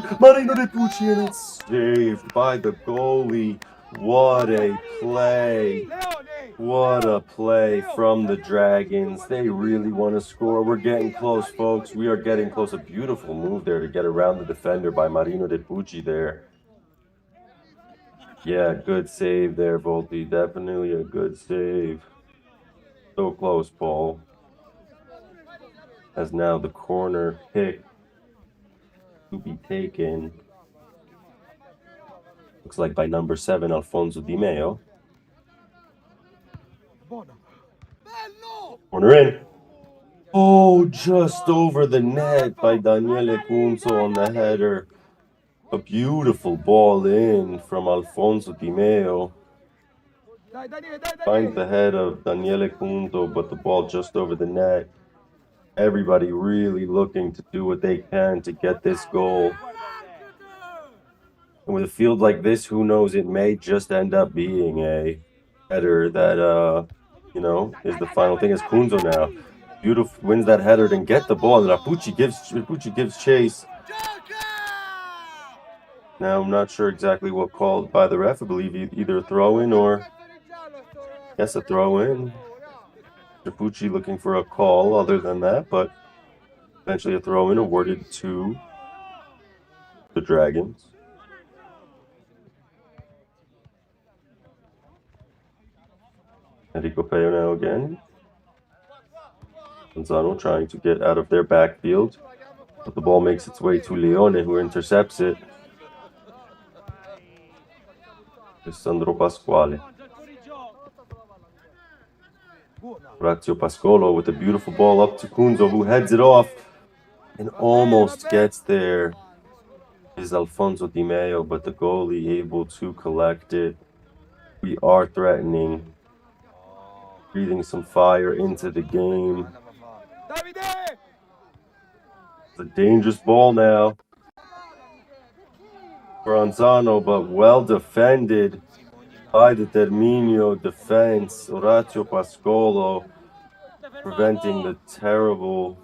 and it's saved by the goalie. What a play. What a play from the Dragons. They really want to score. We're getting close, folks. We are getting close. A beautiful move there to get around the defender by Marino De Pucci there. Yeah, good save there, Volpe. Definitely a good save. So close, Paul. As now the corner kick to be taken. Looks like by number 7, Alfonso Di Meo. Corner in. Oh, just over the net by Daniele Cunzo on the header. A beautiful ball in from Alfonso Di Meo. Finds the head of Daniele Cunzo, but the ball just over the net. Everybody really looking to do what they can to get this goal. And with a field like this, who knows, it may just end up being a header that, is the final thing. As Cunzo now beautiful wins that header, then get the ball, and Rapucci gives chase. Now, I'm not sure exactly what called by the ref. I believe either a throw-in or, yes, a throw-in. Rapucci looking for a call other than that, but eventually a throw-in awarded to the Dragons. Enrico Peo now again. Anzano trying to get out of their backfield, but the ball makes its way to Leone, who intercepts it. Alessandro Pasquale. Orazio Pascolo with a beautiful ball up to Cunzo, who heads it off and almost gets there. Is Alfonso Di Meo, but the goalie able to collect it. We are threatening, breathing some fire into the game. It's a dangerous ball now for Anzano, but well defended by the Terminio defense. Orazio Pascolo preventing the terrible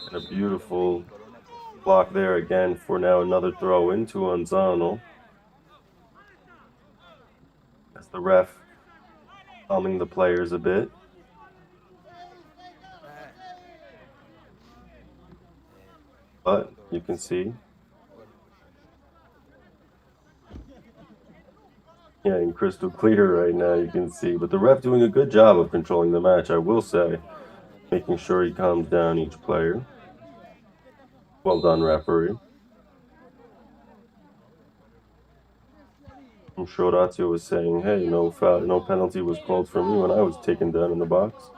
and a beautiful block there again for now another throw into Anzano. As the ref calming the players a bit. But you can see, yeah, in crystal clear right now, you can see. But the ref doing a good job of controlling the match, I will say. Making sure he calms down each player. Well done, referee. I'm sure Orazio was saying, hey, no penalty was called for me when I was taken down in the box.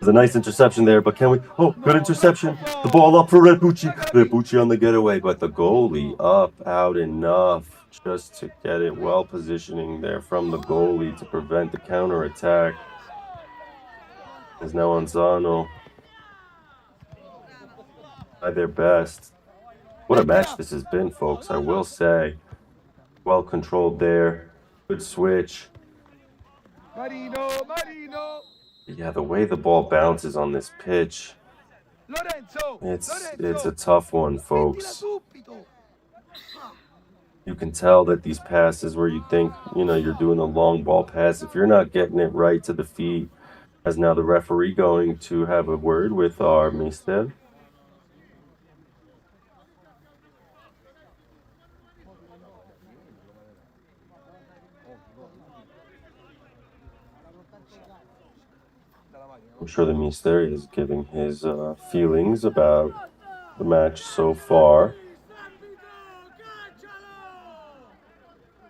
There's a nice interception there, but can we? Oh, good interception. The ball up for Repucci. Repucci on the getaway, but the goalie up out enough just to get it well positioning there from the goalie to prevent the counter attack. As now Anzano by their best. What a match this has been, folks, I will say. Well controlled there. Good switch. Marino, Marino. Yeah, the way the ball bounces on this pitch, Lorenzo, it's a tough one, mettila folks. subito. You can tell that these passes where you think, you're doing a long ball pass, if you're not getting it right to the feet, as now the referee going to have a word with our mister. I'm sure the mister is giving his feelings about the match so far.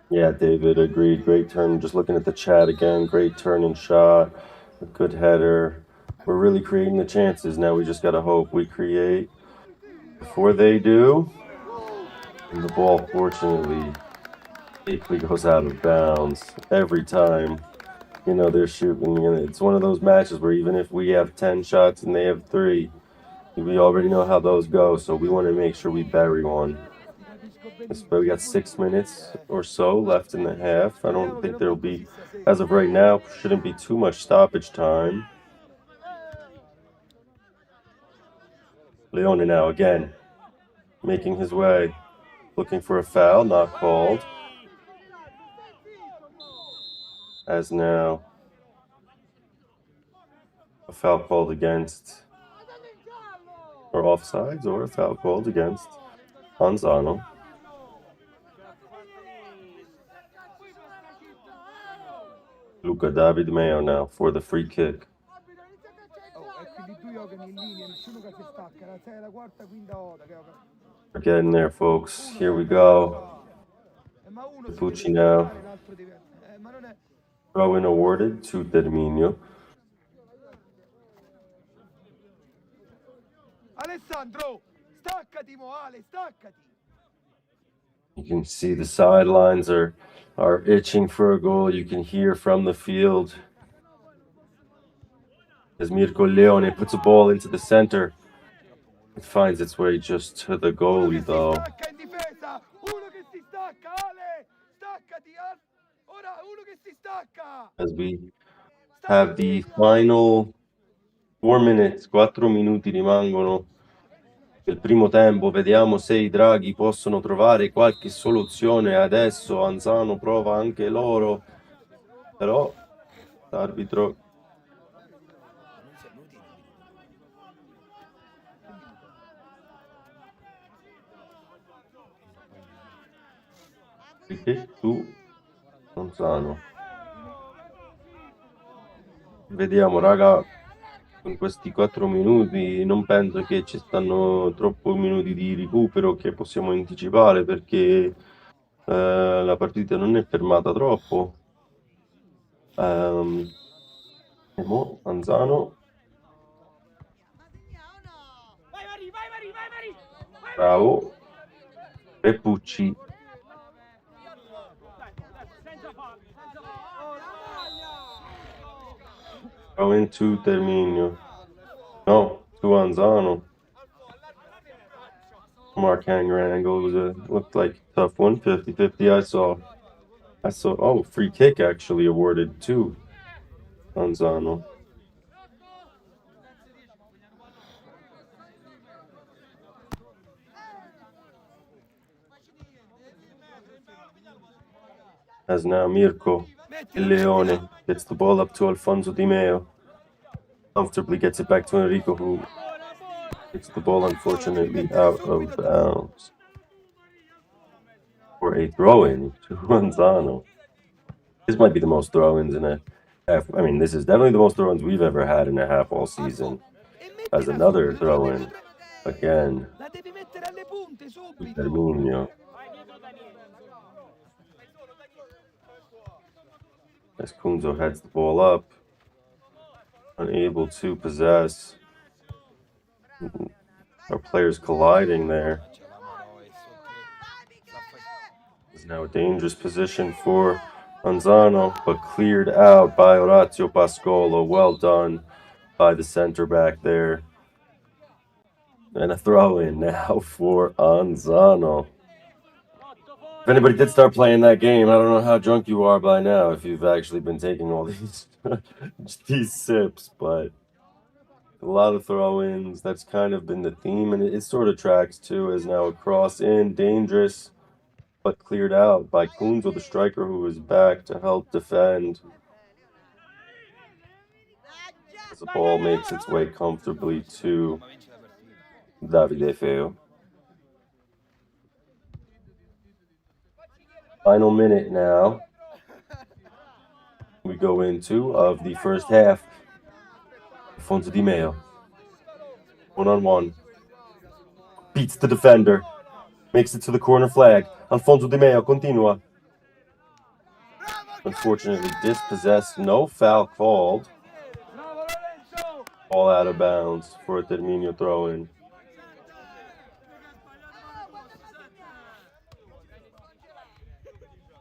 Yeah, David, agreed. Great turn. Just looking at the chat again. Great turn and shot. A good header. We're really creating the chances. Now we just got to hope we create before they do. And the ball, fortunately, safely goes out of bounds every time. They're shooting. It's one of those matches where even if we have 10 shots and they have 3, we already know how those go. So we want to make sure we bury one. But we got 6 minutes or so left in the half. I don't think there'll be, as of right now, shouldn't be too much stoppage time. Leone now again, making his way, looking for a foul, not called. As now a foul called against, or offsides, or a foul called against Anzano. Luca David Mayo now for the free kick. We're getting there, folks. Here we go. Pucci now. Throw-in awarded to Terminio. Alessandro, staccati, Ale, staccati. You can see the sidelines are itching for a goal. You can hear from the field as Mirko Leone puts a ball into the center. It finds its way just to the goalie, though. As we have the final 4 minutes, 4 minuti rimangono del primo tempo. Vediamo se i draghi possono trovare qualche soluzione. Adesso Anzano prova anche loro, però l'arbitro su Anzano. Vediamo, raga, in questi 4 minuti non penso che ci stanno troppo minuti di recupero che possiamo anticipare, perché la partita non è fermata troppo. Anzano, bravo, e Pucci. Throw into Terminio. No, to Anzano. Mark hanger angle looked like a tough one. 50-50. I saw. Oh, free kick actually awarded to Anzano. As now Mirko Leone gets the ball up to Alfonso Di Meo. Comfortably gets it back to Enrico, who gets the ball unfortunately out of bounds for a throw-in to Anzano. This might be the most throw-ins in a half. I mean, this is definitely the most throw-ins we've ever had in a half all season. As another throw-in again to Terminio. As Kunzo heads the ball up, unable to possess. Our players colliding there. It's now a dangerous position for Anzano, but cleared out by Orazio Pascolo. Well done by the center back there. And a throw in now for Anzano. If anybody did start playing that game, I don't know how drunk you are by now, if you've actually been taking all these sips, but a lot of throw-ins. That's kind of been the theme, and it sort of tracks too, as now a cross in, dangerous, but cleared out by Kunzo, the striker, who is back to help defend. As the ball makes its way comfortably to Davide Feo. Final minute now we go into of the first half. Alfonso Di Maio, one-on-one, beats the defender, makes it to the corner flag. Alfonso Di Maio continua. Unfortunately dispossessed, no foul called. All out of bounds for a Terminio throw-in.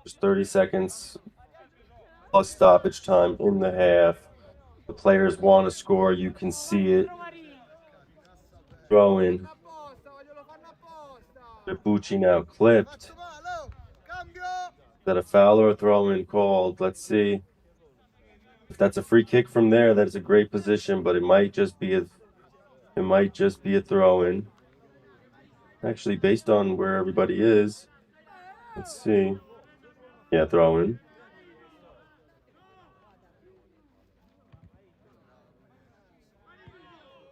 Just 30 seconds plus stoppage time in the half. The players want to score. You can see it. Throw in. Bucci now clipped. Is that a foul or a throw in called? Let's see. If that's a free kick from there, that's a great position, but it might just be a throw in. Actually, based on where everybody is, let's see. Yeah, throw in.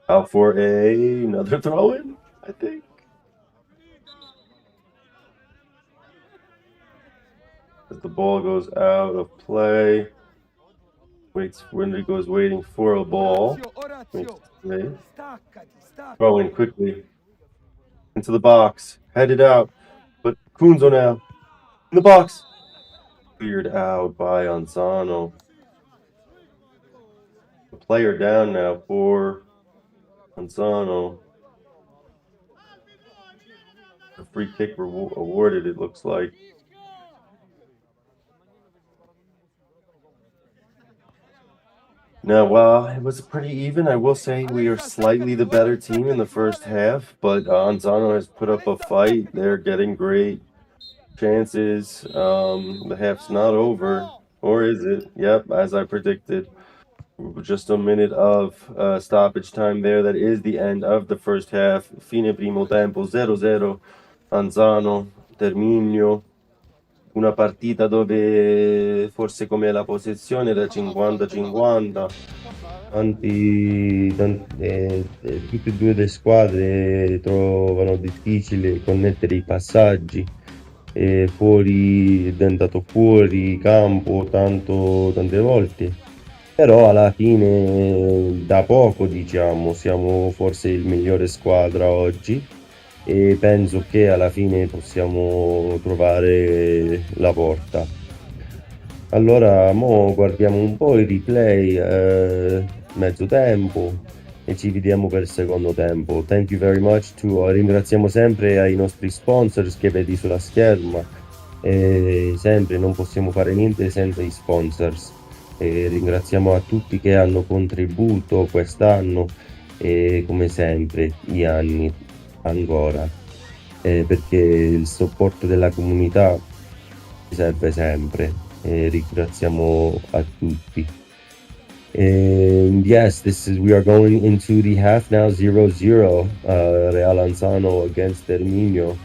Out for another throw in, I think. As the ball goes out of play. Waits when it goes waiting for a ball. Throw in quickly. Into the box. Headed out. But Kunzo now. In the box. Cleared out by Anzano. The player down now for Anzano. A free kick awarded, it looks like. Now, while it was pretty even, I will say we are slightly the better team in the first half, but Anzano has put up a fight. They're getting great chances. The half's not over, or is it? Yep, as I predicted. Just a minute of stoppage time there. That is the end of the first half. Fine primo tempo, 0-0. Anzano, Terminio. Una partita dove forse come la possessione era 50-50. Tutte e due le squadre trovano difficile connettere i passaggi. Fuori è andato fuori campo tante volte. Però alla fine da poco, diciamo, siamo forse il migliore squadra oggi. E penso che alla fine possiamo trovare la porta. Allora, mo guardiamo un po' i replay, mezzo tempo, e ci vediamo per il secondo tempo. Thank you very much ringraziamo sempre ai nostri sponsors che vedi sulla scherma, e sempre non possiamo fare niente senza i sponsors. E ringraziamo a tutti che hanno contribuito quest'anno e come sempre gli anni ancora, perché il supporto della comunità serve sempre, ringraziamo a tutti. Yes, we are going into the half now, 0-0, Real Anzano against Terminio.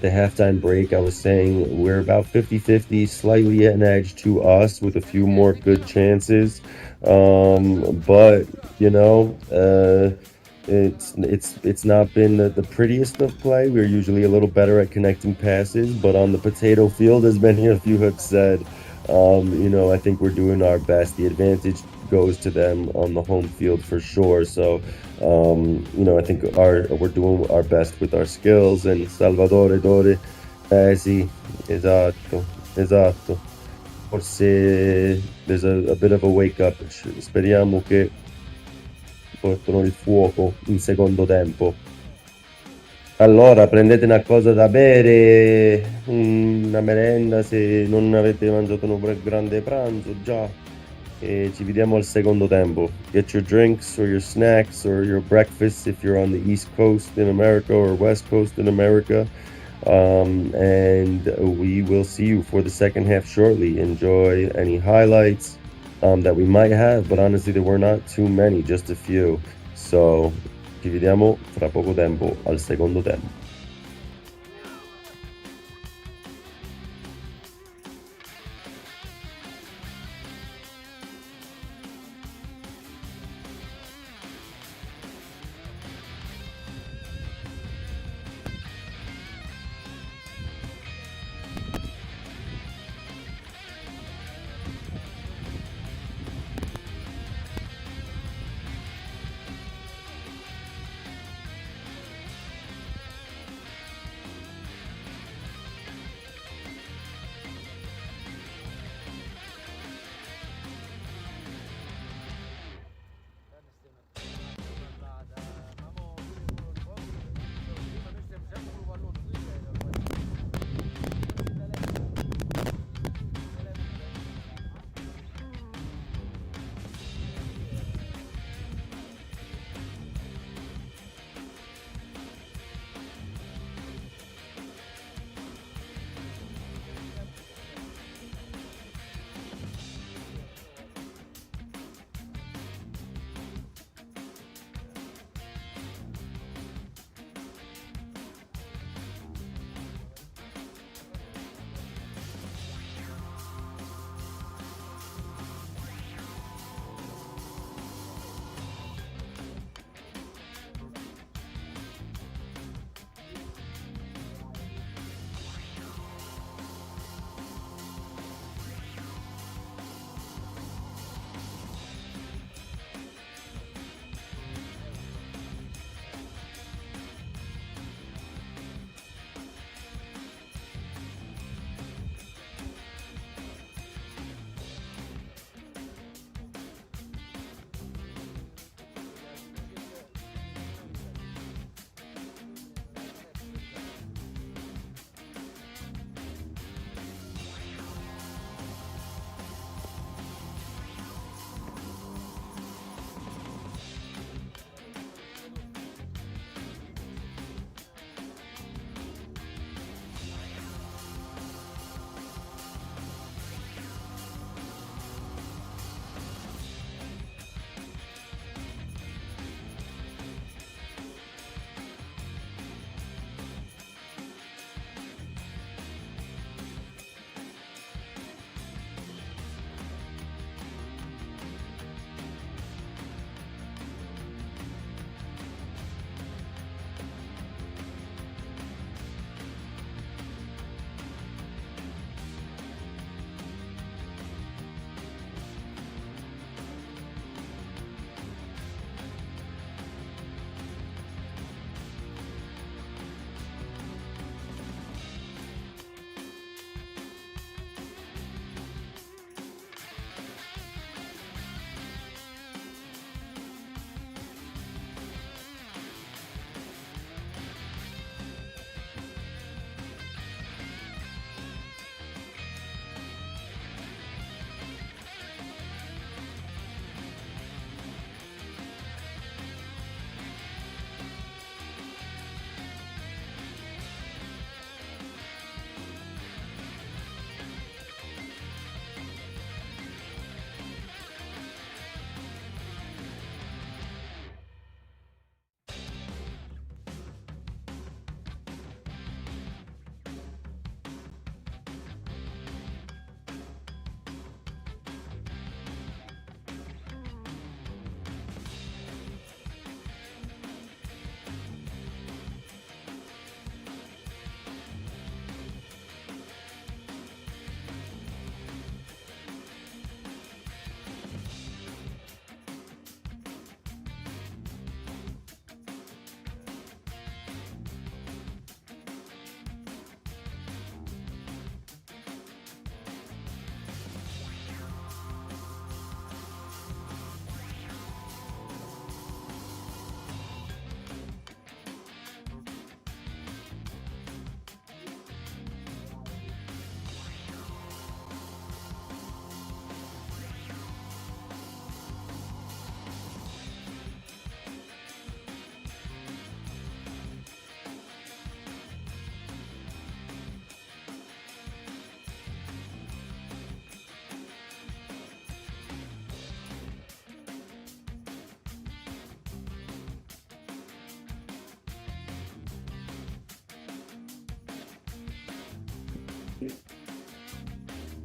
The halftime break, I was saying we're about 50-50, slightly an edge to us with a few more good chances, but you know, it's not been the prettiest of play. We're usually a little better at connecting passes, but on the potato field, as many of you have said, you know, I think we're doing our best. The advantage goes to them on the home field for sure. So, you know, I think we're doing our best with our skills. And Salvatore Dore, sì, esatto. Forse there's a bit of a wake up. Speriamo che portano il fuoco in secondo tempo. Allora prendete una cosa da bere, una merenda se non avete mangiato un grande pranzo già, e ci vediamo al secondo tempo. Get your drinks or your snacks or your breakfast if you're on the East Coast in America or West Coast in America. And we will see you for the second half shortly. Enjoy any highlights that we might have, but honestly there were not too many, just a few. So ci vediamo fra poco tempo al secondo tempo.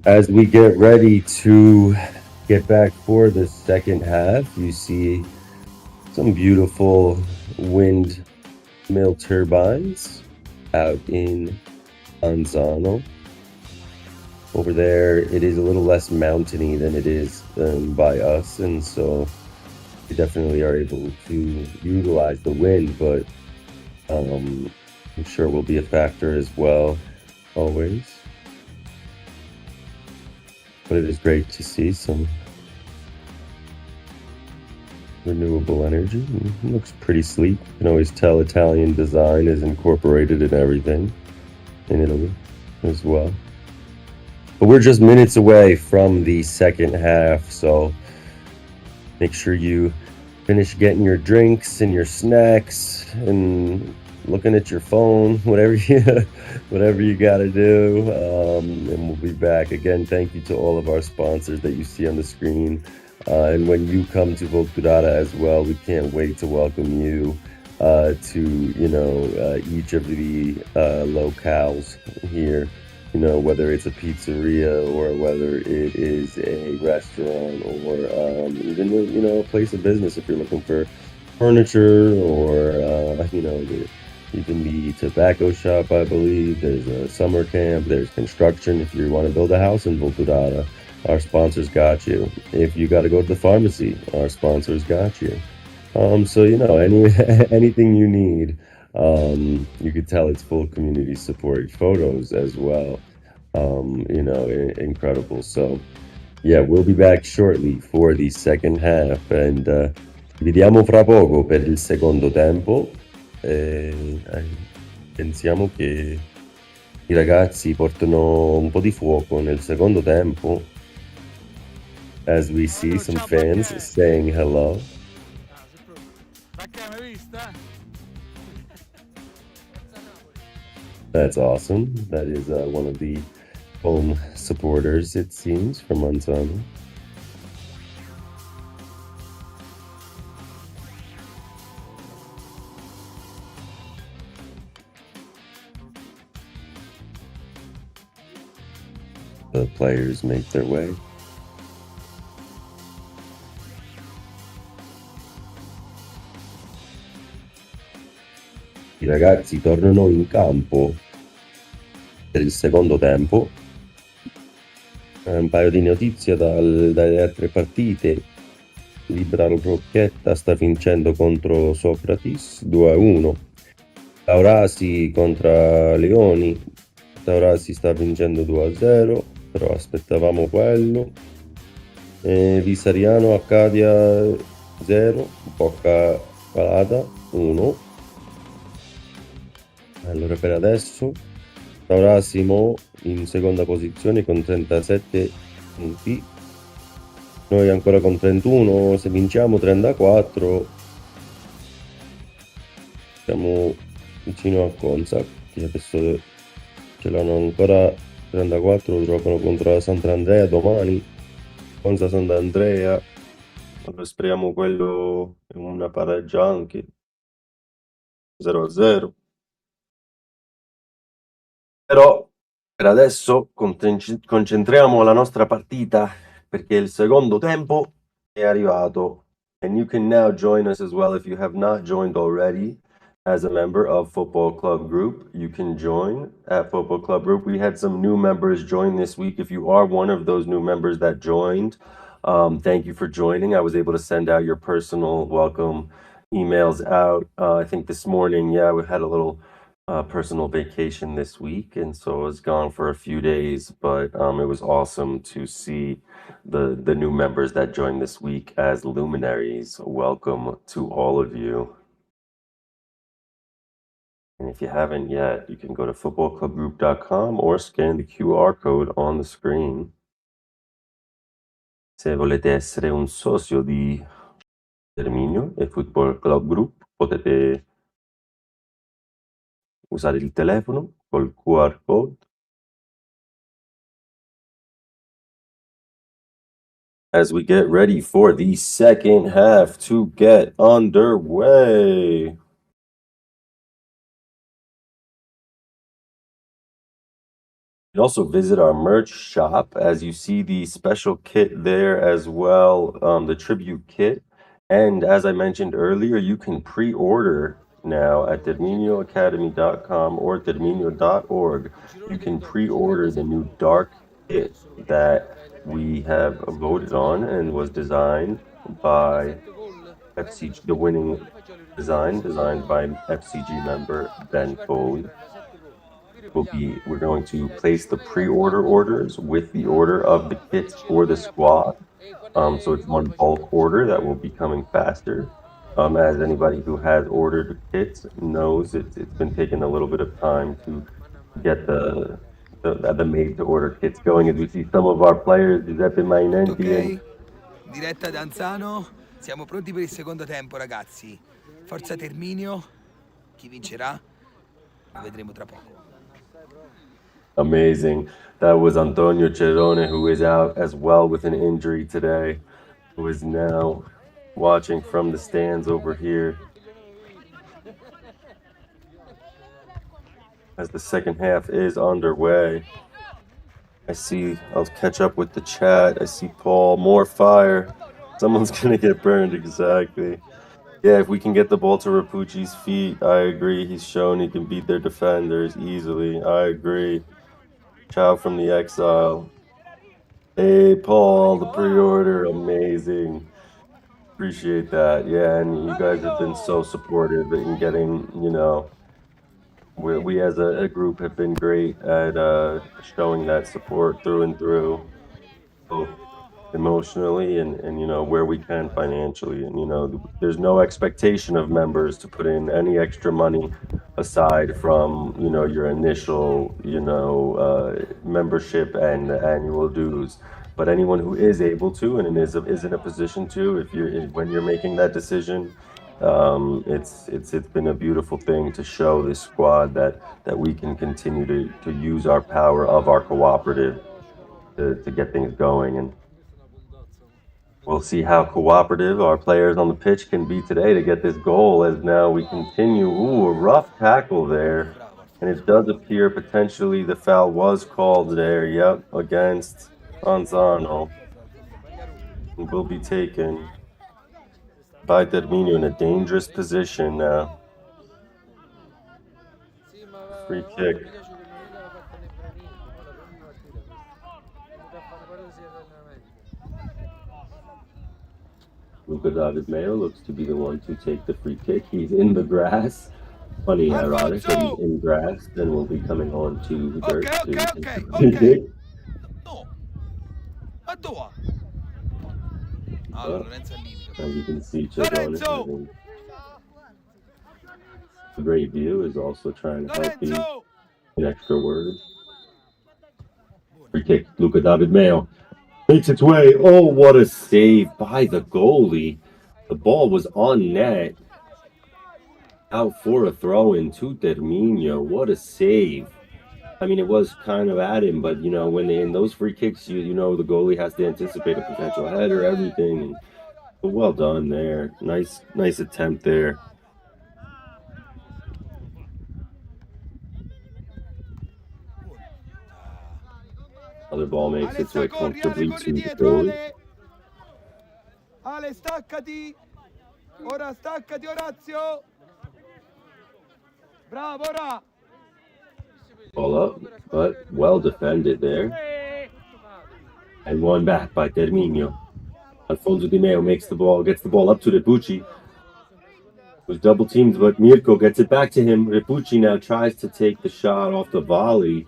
As we get ready to get back for the second half, you see some beautiful windmill turbines out in Anzano. Over there, it is a little less mountainy than it is by us, and so we definitely are able to utilize the wind, but I'm sure will be a factor as well, always. But it is great to see some renewable energy. It looks pretty sleek. You can always tell Italian design is incorporated in everything in Italy as well. But we're just minutes away from the second half, so make sure you finish getting your drinks and your snacks and looking at your phone, whatever you got to do. And we'll be back again. Thank you to all of our sponsors that you see on the screen. And when you come to Volturata as well, we can't wait to welcome you to each of the locales here. Whether it's a pizzeria or whether it is a restaurant or even a place of business if you're looking for furniture or even the tobacco shop. I believe there's a summer camp, there's construction. If you want to build a house in Volturata, our sponsors got you. If you got to go to the pharmacy, our sponsors got you. So anything you need. You could tell it's full community support photos as well. Incredible. So yeah, we'll be back shortly for the second half and vediamo fra poco per il secondo tempo. Pensiamo che i ragazzi portano un po' di fuoco nel secondo tempo as we see some fans saying hello. That's awesome. That is one of the home supporters, it seems, from Anzano. The players make their way. I ragazzi tornano in campo per il secondo tempo. Un paio di notizie dalle altre partite. Libero Rocchetta sta vincendo contro Socrates 2-1. Taurasi contro Leoni. Taurasi sta vincendo 2-0, però aspettavamo quello. Visariano Accadia 0, Bocca Palata 1. Allora per adesso Taurasimo in seconda posizione con 37 punti, noi ancora con 31, se vinciamo 34 siamo vicino a Conza, che adesso ce l'hanno ancora 34, giocano contro la Sant'Andrea domani, Conza Sant'Andrea, allora speriamo quello è una pareggia anche 0-0. Però per adesso concentriamo la nostra partita perché il secondo tempo è arrivato. And you can now join us as well if you have not joined already as a member of Football Club Group. You can join at Football Club Group. We had some new members join this week. If you are one of those new members that joined, thank you for joining. I was able to send out your personal welcome emails out. I think this morning, we had a little personal vacation this week, and so I was gone for a few days, but it was awesome to see the new members that joined this week as luminaries. Welcome to all of you. And if you haven't yet, you can go to footballclubgroup.com or scan the QR code on the screen. Se volete essere un socio di Terminio e Football Club Group, potete usare il telefono col QR code as we get ready for the second half to get underway. You can also visit our merch shop as you see the special kit there as well, the tribute kit. And as I mentioned earlier, you can pre-order now at terminioacademy.com or terminio.org. You can pre-order the new dark kit that we have voted on and was designed by FCG, the winning designed by FCG member Ben Foley. We're going to place the pre-order orders with the order of the kits for the squad. So it's one bulk order that will be coming faster. As anybody who has ordered kits knows, it's been taking a little bit of time to get the made to order kits going. As we see some of our players, Giuseppe Mainenti and Ok? Diretta da Anzano. Siamo pronti per il secondo tempo, ragazzi. Forza Terminio. Chi vincerà? Lo vedremo tra poco. amazing. That was Antonio Girone, who is out as well with an injury today, who is now watching from the stands over here as the second half is underway. I'll catch up with the chat. I see Paul, more fire. Someone's gonna get burned, exactly. Yeah, if we can get the ball to Rapucci's feet, I agree. He's shown he can beat their defenders easily. I agree. Ciao from the exile. Hey, Paul, the pre-order, amazing. Appreciate that. Yeah, and you guys have been so supportive in getting, we as a group have been great at showing that support through and through, both emotionally and where we can financially. And there's no expectation of members to put in any extra money aside from your initial membership and annual dues. But anyone who is able to and is in a position to, when you're making that decision, it's been a beautiful thing to show this squad that we can continue to use our power of our cooperative to get things going. And we'll see how cooperative our players on the pitch can be today to get this goal, as now we continue. Ooh, a rough tackle there. And it does appear potentially the foul was called there. Yep, against Anzano. It will be taken by Terminio in a dangerous position now. Free kick. Luca David Mayo looks to be the one to take the free kick. He's in the grass. Funny, ironic that he's in grass, then we'll be coming on to dirt to take the free kick. No. Ma dove? Allora, Lorenzo al limite. As you can see, Girone having a great view, is also trying to help you an extra word. Free kick, Luca David Mayo makes its way. Oh, what a save by the goalie. The ball was on net. Out for a throw-in to Terminio. What a save. I mean, it was kind of at him, but when in those free kicks, the goalie has to anticipate a potential header, everything. But well done there. Nice attempt there. Other ball makes its way comfortably to the goalie. Ale, staccati. Ora staccati, Orazio. Bravo, ora. Ball up, but well defended there. And one back by Terminio. Alfonso Di Meo gets the ball up to Repucci. Was double teamed, but Mirko gets it back to him. Repucci now tries to take the shot off the volley.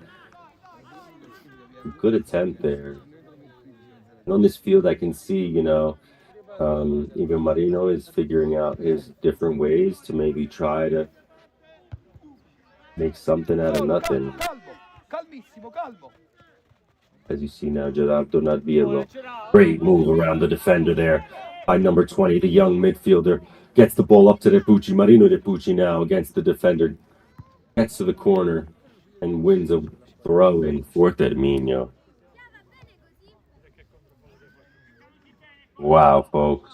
Good attempt there. And on this field, I can see, even Marino is figuring out his different ways to maybe try to make something out of nothing. As you see now, Gerardo Nadviello. Great move around the defender there by number 20, the young midfielder. Gets the ball up to Repucci. Marino Repucci now against the defender. Gets to the corner and wins a throw-in for Terminio. Wow, folks.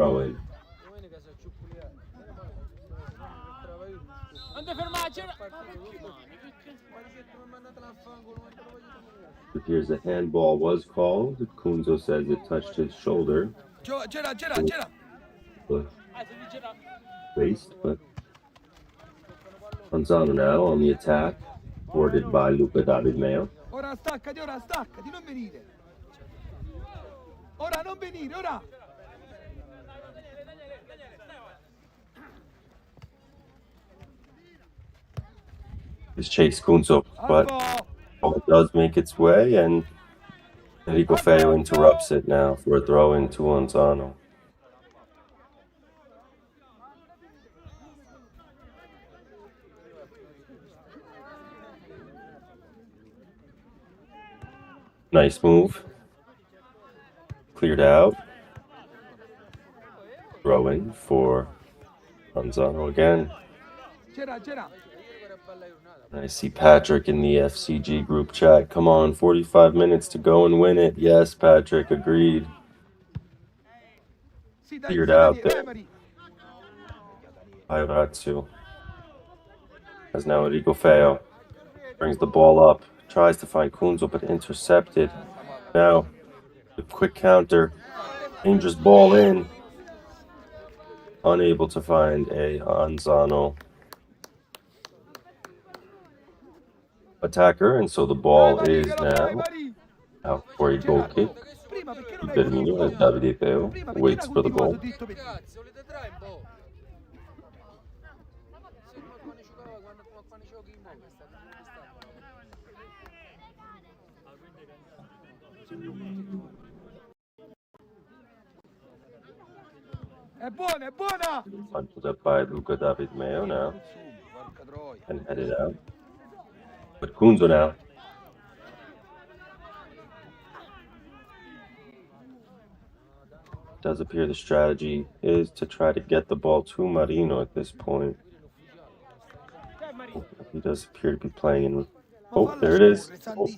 Throw in. Non ti fermare, c'era. It appears a handball was called. Kunzo says it touched his shoulder. C'era. The Si dice waist, but Anzano now on the attack, thwarted by Luca David Mayo. Ora staccati, non venire. Ora non venire, ora. His chase Kunzo, but ball does make its way, and Enrico Feo interrupts it now for a throw in to Anzano. Nice move. Cleared out. Throw in for Anzano again. C'era. I see Patrick in the FCG group chat. Come on, 45 minutes to go and win it. Yes, Patrick, agreed. Cleared out there. Irazio. As now Enrico Feo brings the ball up. Tries to find Kunzo, but intercepted. Now, the quick counter. Dangerous ball in. Unable to find a Anzano attacker, and so the ball is now out for a goal kick. Terminio as Davide Feo waits for the ball. È buona! Punted up by Luca David Mayo now and headed out. But Kunzo now. Does appear the strategy is to try to get the ball to Marino at this point. He does appear to be playing in. Oh, there it is. Oh.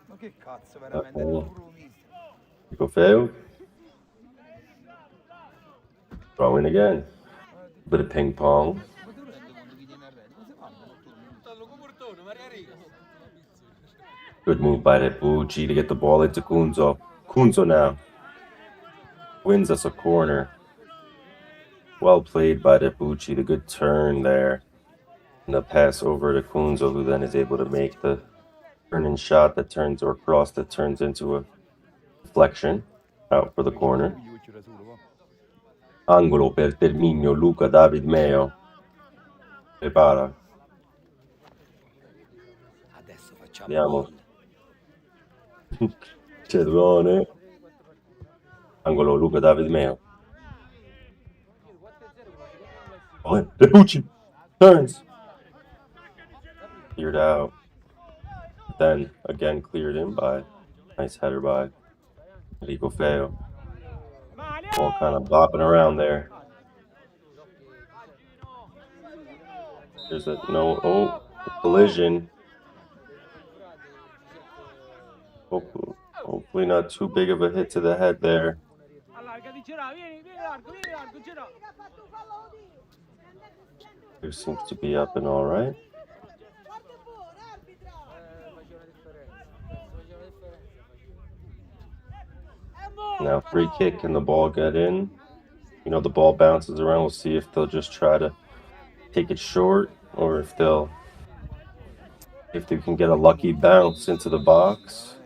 Ma che cazzo, veramente? Enrico Feo. Throw in again. Bit of ping pong. Good move by Repucci to get the ball into Kunzo. Kunzo now wins us a corner. Well played by Repucci. The good turn there. And the pass over to Kunzo, who then is able to make the turn-in shot that turns, or cross that turns into a deflection out for the corner. Angolo per Terminio, Luca David Mayo. Prepara. Andiamo. Girone. Angolo Luca David Mayo. Oh, Repucci turns. Cleared out. Then again cleared in by nice header by Enrico Feo. Ball kind of bopping around there. There's a collision. Hopefully not too big of a hit to the head there. There seems to be up and all right. Now free kick, and the ball get in. You know, the ball bounces around. We'll see if they'll just try to take it short, or if they can get a lucky bounce into the box.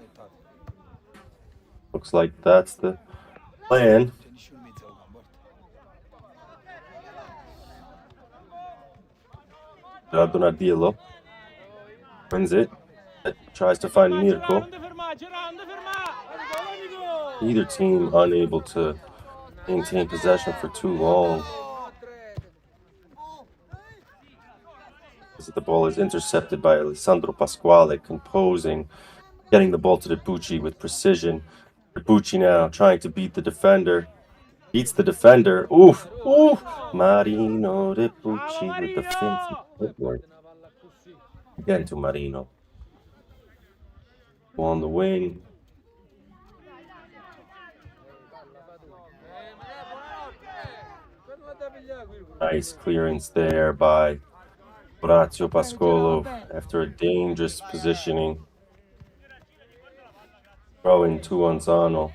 Looks like that's the plan. Donadillo wins it. Tries to find Mirko. Either team unable to maintain possession for too long. As the ball is intercepted by Alessandro Pasquale, composing, getting the ball to Repucci with precision. Repucci now trying to beat the defender. Beats the defender. Oof! Oof! Marino Repucci with the fancy footwork. Again to Marino. Ball on the wing. Nice clearance there by Orazio Pascolo after a dangerous positioning. Throw in to Anzano.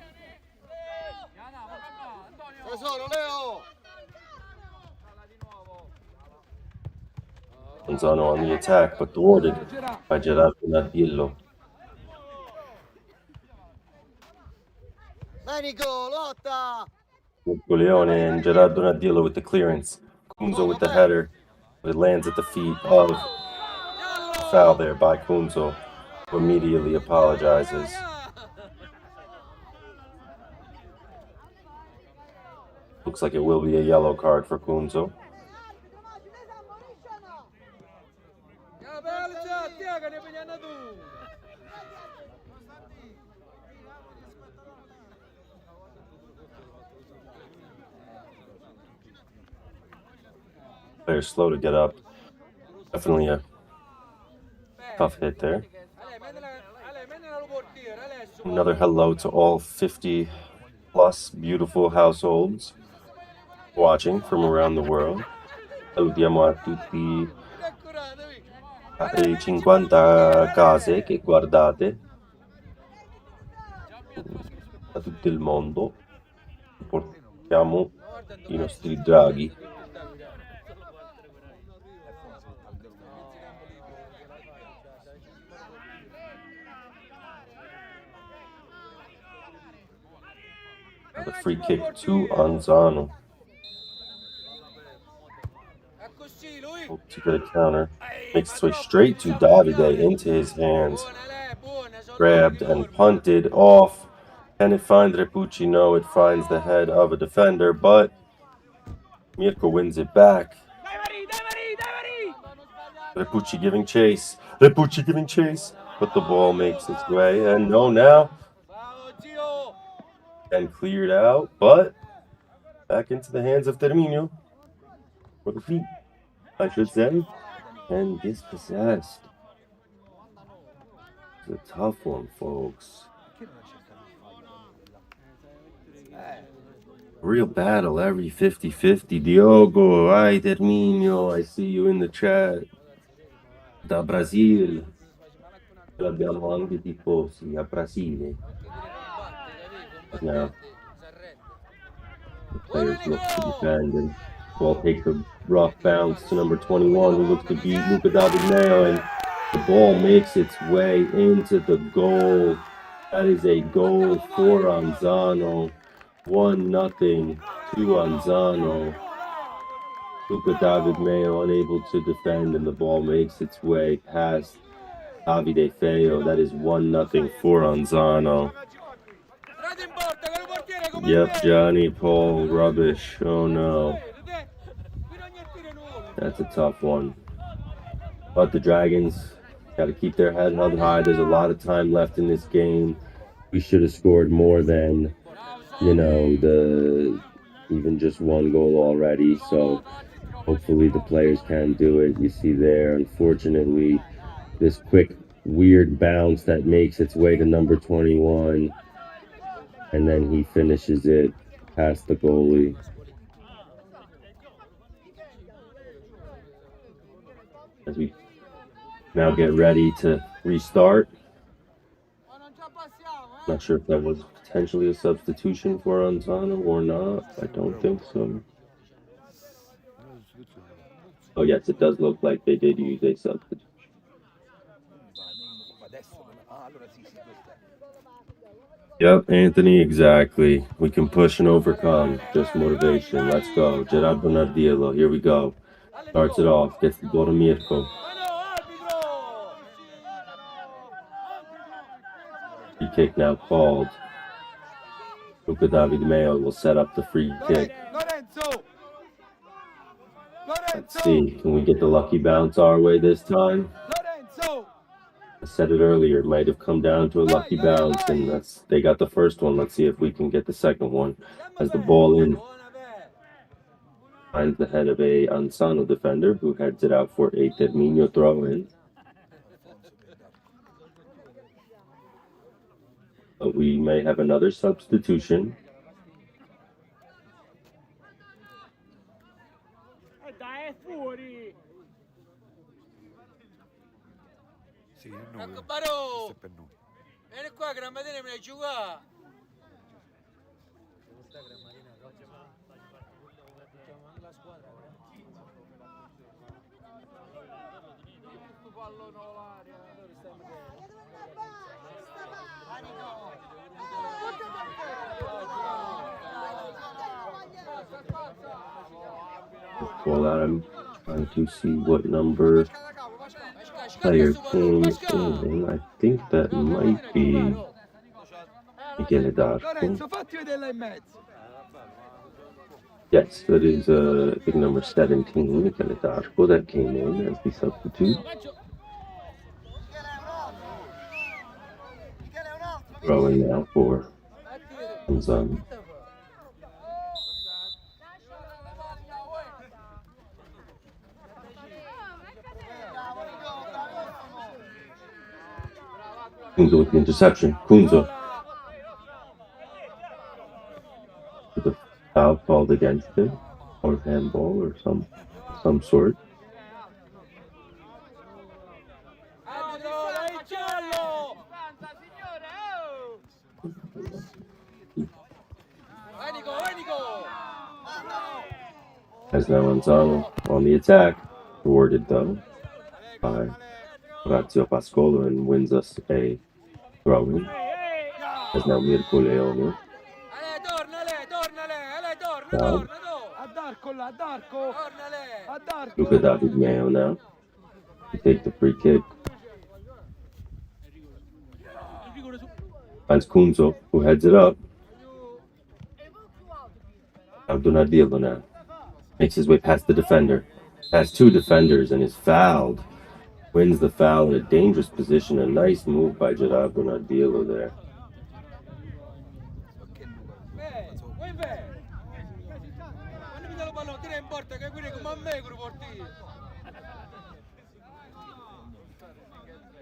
Anzano on the attack, but thwarted by Gerardo Nardillo. Leone and Gerardo Nardillo with the clearance. Kunzo with the header, but it lands at the feet of foul there by Kunzo, who immediately apologizes. Looks like it will be a yellow card for Kunzo. They're slow to get up. Definitely a tough hit there. Another hello to all 50 plus beautiful households watching from around the world. Salutiamo a tutti le 50 case che guardate da tutto il mondo. Portiamo i nostri draghi. The free kick to Anzano. Hopes to get a counter. Makes its way straight to Davide into his hands. Grabbed and punted off. Can it find Repucci? No, it finds the head of a defender, but Mirko wins it back. Repucci giving chase. Repucci giving chase. But the ball makes its way. And no, now. And cleared out, but back into the hands of Terminio. For the feet, I should say. And dispossessed. It's a tough one, folks. Real battle every 50-50. Diogo, hi Terminio, I see you in the chat. Da Brasil. Abbiamo anche tifosi a Brasile. Now, the players look to defend, and ball takes a rough bounce to number 21, who looks to beat Luca Davigneo, and the ball makes its way into the goal. That is a goal for Anzano. 1-0 to Anzano. Luca Davigneo unable to defend, and the ball makes its way past Davide Feo. That is 1-0 for Anzano. Yep, Johnny Paul, rubbish. Oh no. That's a tough one. But the Dragons got to keep their head held high. There's a lot of time left in this game. We should have scored more than, even just one goal already. So hopefully the players can do it. You see there, unfortunately, this quick, weird bounce that makes its way to number 21. And then he finishes it past the goalie. As we now get ready to restart. Not sure if that was potentially a substitution for Anzano or not. I don't think so. Oh yes, it does look like they did use a substitution. Yep, Anthony, exactly. We can push and overcome. Just motivation. Let's go. Gerardo Nardillo, here we go. Starts it off, gets the ball to Mirko. Free kick now called. Luca Davigneo will set up the free kick. Let's see, can we get the lucky bounce our way this time? I said it earlier, it might have come down to a lucky bounce, and they got the first one. Let's see if we can get the second one. As the ball in, finds the head of a Anzano defender, who heads it out for a Terminio throw-in. But we may have another substitution. Dai, è fuori! Sì, è noi. Ecco Questo Barò! è per noi. Vieni qua, Gran Mattina me ne giocare! Well, I'm trying to see what number player came in. I think that might be Michele Darko. Lorenzo, fatti vederla in mezzo. Yes, that is I think number 17, Michele Darko, that came in as the substitute. Throwing now for Anzano. Kunzo with the interception. Kunzo. With a foul called against him, or handball, or some sort. As now Anzano on the attack, thwarted though by Orazio Pascolo, and wins us a throw-in. As now Mirko Leone. Now Luca David Mayo now to take the free kick. Finds Kunzo, who heads it up. Donadillo now makes his way past the defender, past two defenders, and is fouled. Wins the foul in a dangerous position. A nice move by Gerardo Donadillo there.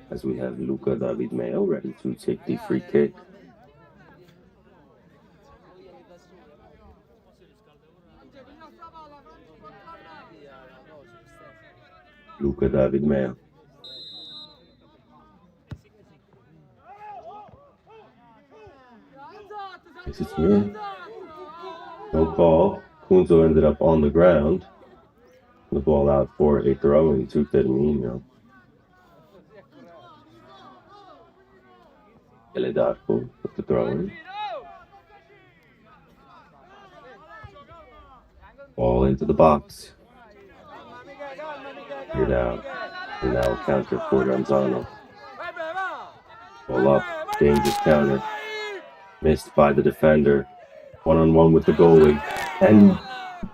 As we have Luca David Mayo ready to take the free kick. Luca David Mayo. This is here. No call. Kunzo ended up on the ground. The ball out for a throw-in to Terminio. Darko with the throw-in. Ball into the box. Here now. And now a counter for Anzano. Ball up. Dangerous counter. Missed by the defender. One-on-one with the goalie. And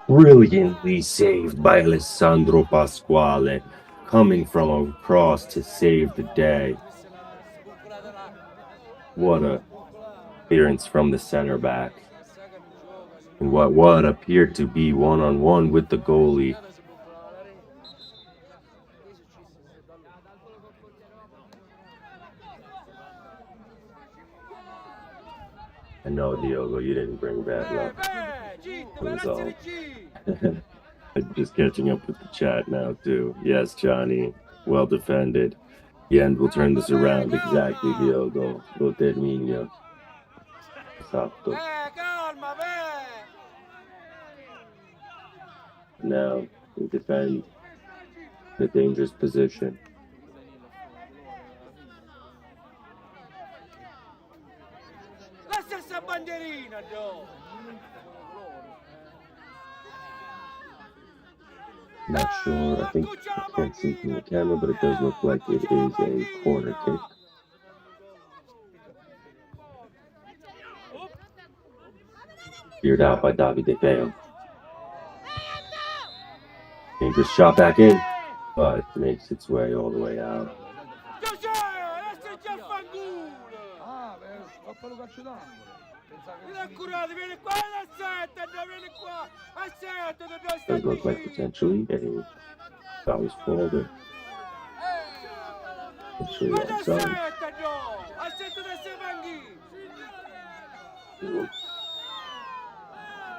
brilliantly saved by Alessandro Pasquale. Coming from across to save the day. What a appearance from the center back. And what appeared to be one-on-one with the goalie. And no, Diogo, you didn't bring bad luck. That was all. I'm just catching up with the chat now, too. Yes, Johnny, well defended. The end will turn this around. Exactly, Diogo. Lo Terminio. Esatto. Now, we defend the dangerous position. Not sure, I think I can't see from the camera, but it does look like it is a corner kick. Cleared out by Davide De Feo. Dangerous shot back in, but it makes its way all the way out. Does look like potentially a Dallas folder. Potentially outside.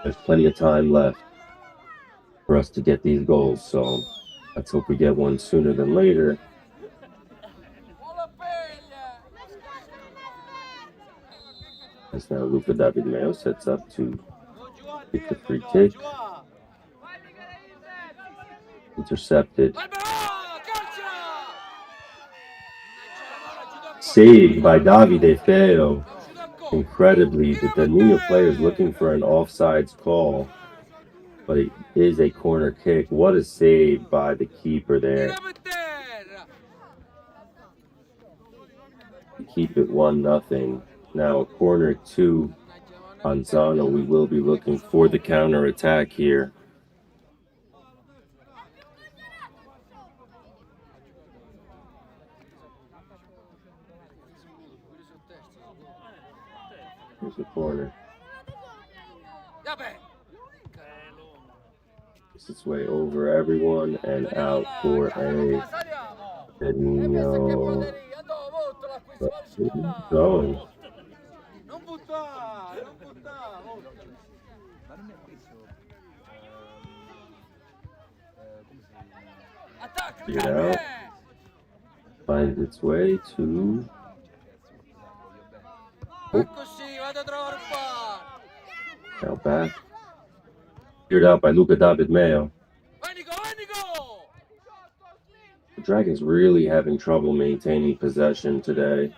There's plenty of time left for us to get these goals. So let's hope we get one sooner than later. As now Luca David Mayo sets up to take the free kick. Intercepted. Saved by Davide Feo. Incredibly, the Terminio player is looking for an offsides call, but it is a corner kick. What a save by the keeper there to keep it 1-0. Now a corner to Anzano. We will be looking for the counter attack here. Here's the corner. It's its way over everyone and out for a Terminio. Going. Get out. Finds its way to. Oh. Now back. Cleared out by Luca David Mayo. The Dragons really having trouble maintaining possession today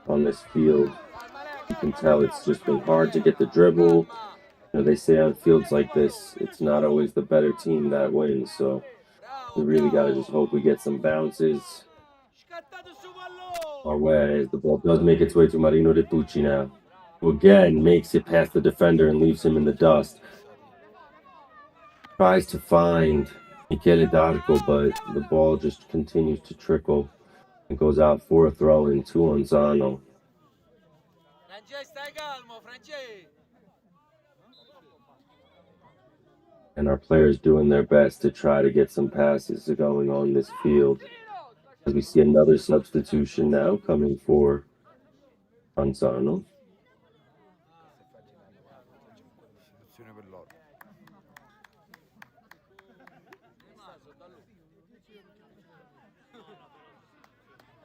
on this field. You can tell it's just been hard to get the dribble. You know, they say on fields like this, it's not always the better team that wins. So we really got to just hope we get some bounces our way as the ball does make its way to Marino De Tucci now, who again makes it past the defender and leaves him in the dust. Tries to find Michele D'Arco, but the ball just continues to trickle and goes out for a throw-in to Anzano. And our players doing their best to try to get some passes going on this field. As we see another substitution now coming for Anzano.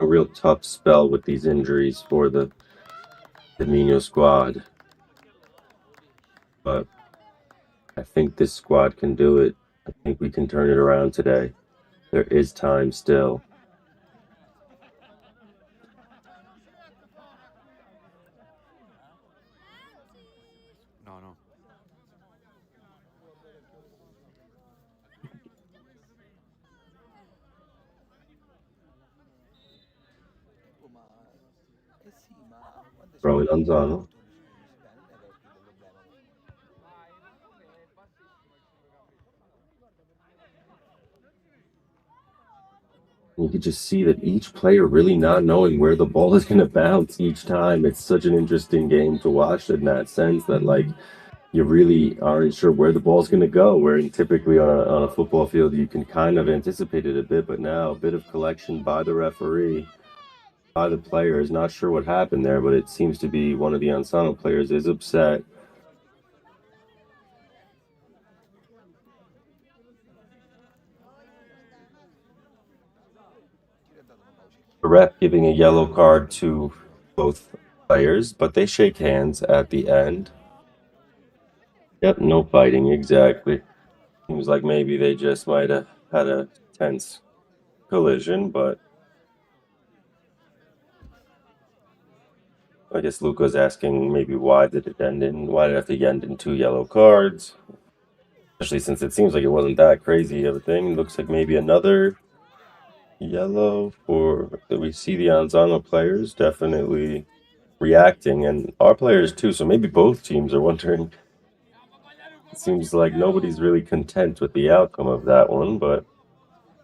A real tough spell with these injuries for the Terminio squad. But I think this squad can do it. I think we can turn it around today. There is time still. No. Throw it Anzano. You could just see that each player really not knowing where the ball is going to bounce each time. It's such an interesting game to watch in that sense that, like, you really aren't sure where the ball's going to go, where typically on a football field you can kind of anticipate it a bit, but now a bit of collection by the referee, by the players. Not sure what happened there, but it seems to be one of the Anzano players is upset. The ref giving a yellow card to both players, but they shake hands at the end. Yep, no fighting, exactly. Seems like maybe they just might have had a tense collision, but I guess Luca's asking maybe why did it have to end in 2 yellow cards? Especially since it seems like it wasn't that crazy of a thing. Looks like maybe another yellow for that. We see the Anzano players definitely reacting, and our players too, so maybe both teams are wondering. It seems like nobody's really content with the outcome of that one, but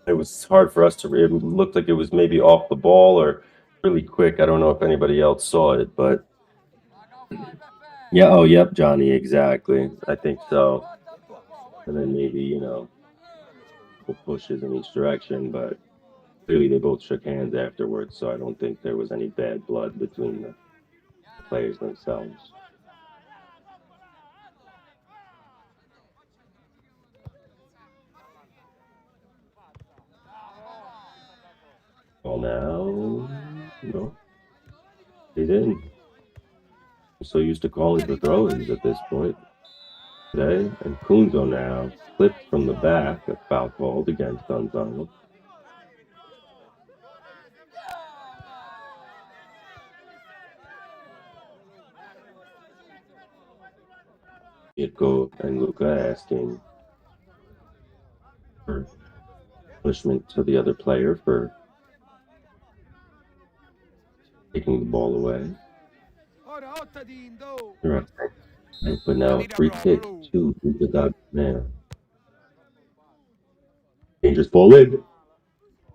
it was hard for us to it looked like it was maybe off the ball or really quick. I don't know if anybody else saw it, but yeah, oh yep, Johnny, exactly. I think so. And then maybe, you know, pushes in each direction, but clearly they both shook hands afterwards, so I don't think there was any bad blood between the players themselves. ball now. No. He's in. I'm so used to calling for throw-ins at this point today. And Kunzo now slipped from the back, a foul called against Anzano. Mirko and Luca asking for punishment to the other player for taking the ball away. But now free kick to Luca Dagman. Dangerous ball in.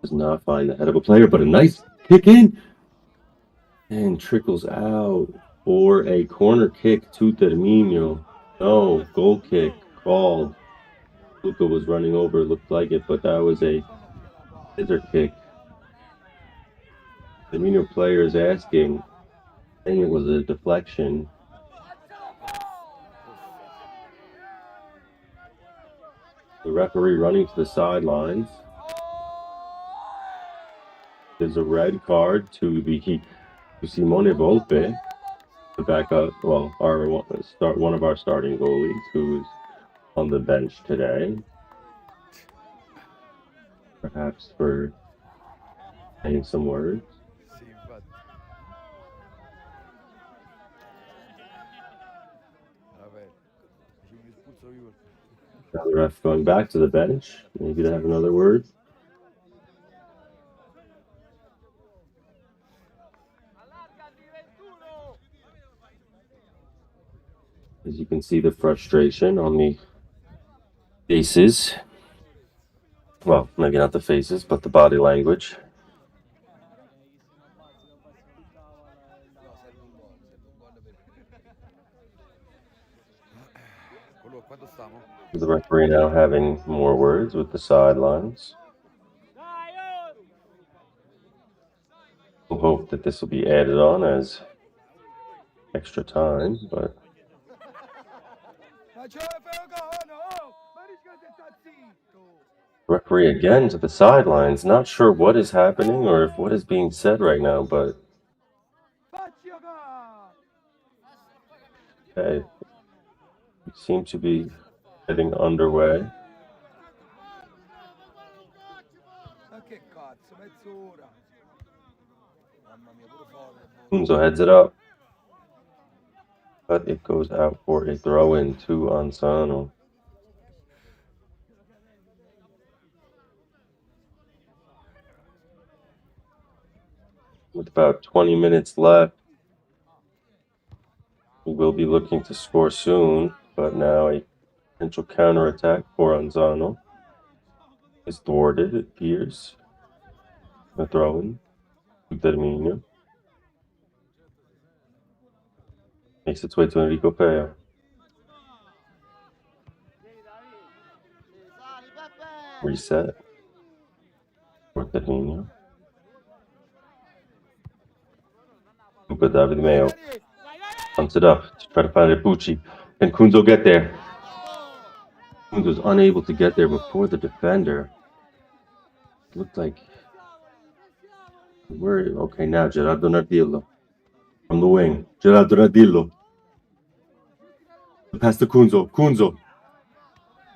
Does not find the head of a player, but a nice kick in. And trickles out for a corner kick to Terminio. No, goal kick called. Luca was running over, looked like it, but that was a scissor kick. Terminio players asking, saying it was a deflection. The referee running to the sidelines. There's a red card to Simone Volpe, the backup, well, one of our starting goalies, who's on the bench today. Perhaps for saying some words. Sì, infatti. Vabbè, mi espulso io. Now the ref going back to the bench, maybe to have another word. As you can see, the frustration on the faces. Well, maybe not the faces, but the body language. Quando stiamo? The referee now having more words with the sidelines. We'll hope that this will be added on as extra time, but referee again to the sidelines. Not sure what is happening or if what is being said right now, but okay, we seem to be getting underway. Kunzo heads it up, but it goes out for a throw-in to Anzano. With about 20 minutes left, we will be looking to score soon, but now a potential counterattack for Anzano is thwarted, it appears. A throw-in to Terminio. Makes its way to Enrico Pea. Reset for Terminio. Luca David Mayo punts it up to try to find Repucci. Can Kunzo get there? Kunzo's unable to get there before the defender. It looked like okay, now Gerardo Nardillo from the wing. Gerardo Nardillo. Pass to Kunzo. Kunzo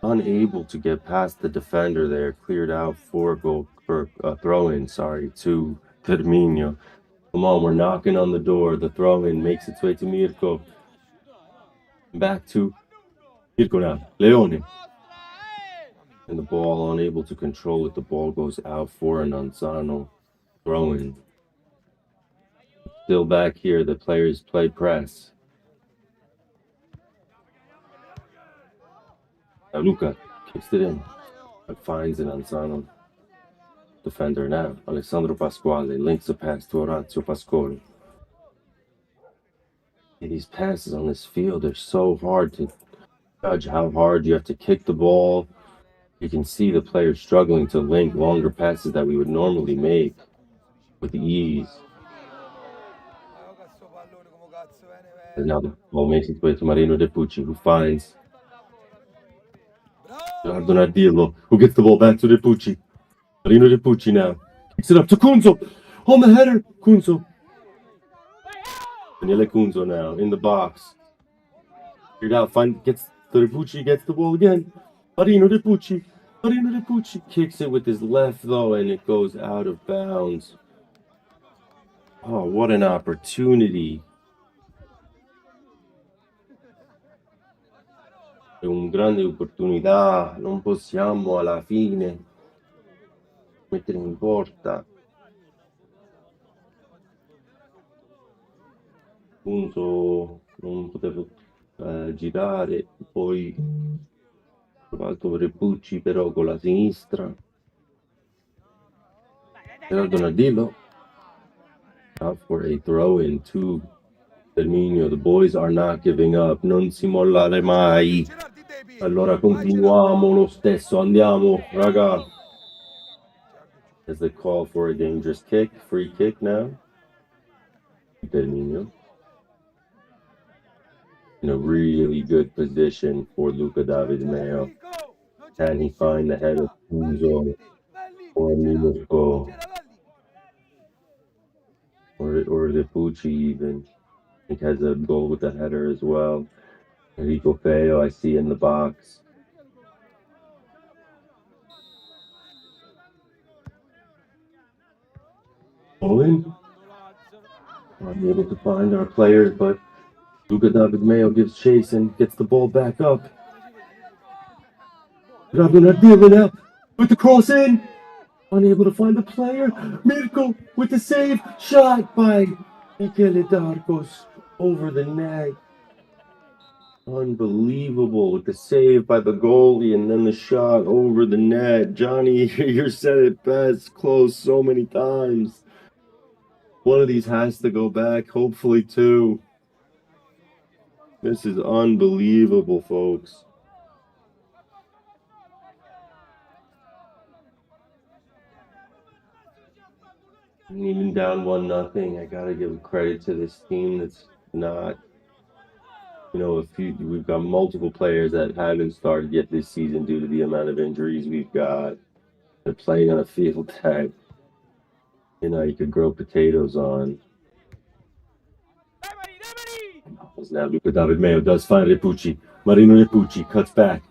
unable to get past the defender there. Cleared out for a throw-in, to Terminio. Come on, we're knocking on the door. The throw-in makes its way to Mirko. Back to Mirko now. Leone. And the ball, unable to control it. The ball goes out for an Anzano throw-in. Still back here, the players play press. Now Luca kicks it in, but finds an Anzano defender now. Alessandro Pasquale links a pass to Orazio Pascoli. And these passes on this field are so hard to judge how hard you have to kick the ball. You can see the players struggling to link longer passes that we would normally make with ease. And now the ball makes its way to Marino De Pucci, who finds Gerardo Nardillo, who gets the ball back to De Pucci. Marino De Pucci now Picks it up to Kunzo. On the header. Kunzo. Daniele Kunzo now in the box. Figured out. Gets the Repucci. Gets the ball again. Marino Repucci. Marino Repucci kicks it with his left though, and it goes out of bounds. Oh, what an opportunity. È una grande opportunità, non possiamo alla fine mettere in porta. Appunto non potevo girare, poi ho provato Repucci però con la sinistra. Però Donadillo out for a throw in to Terminio. The boys are not giving up, non si mollare mai. Allora continuiamo lo stesso, andiamo raga. As they call for a dangerous kick, free kick now. Terminio. In a really good position for Luca David Mayo. Can he find the head of Uzo or Minusco or the Pucci even? I think has a goal with the header as well. Enrico Feo I see in the box. Owen, unable to find our players, but Luca David Mayo gives chase and gets the ball back up. Ravonadilla now with the cross in. Unable to find the player. Mirko with the save. Shot by Michele Darcos over the net. Unbelievable with the save by the goalie and then the shot over the net. Johnny, you said it best. Close so many times. One of these has to go back. Hopefully two. This is unbelievable, folks. Even down 1-0, I gotta give credit to this team that's not, we've got multiple players that haven't started yet this season due to the amount of injuries we've got. They're playing on a field that, you could grow potatoes on. Now Luca David Mayo does find Repucci. Marino Repucci cuts back.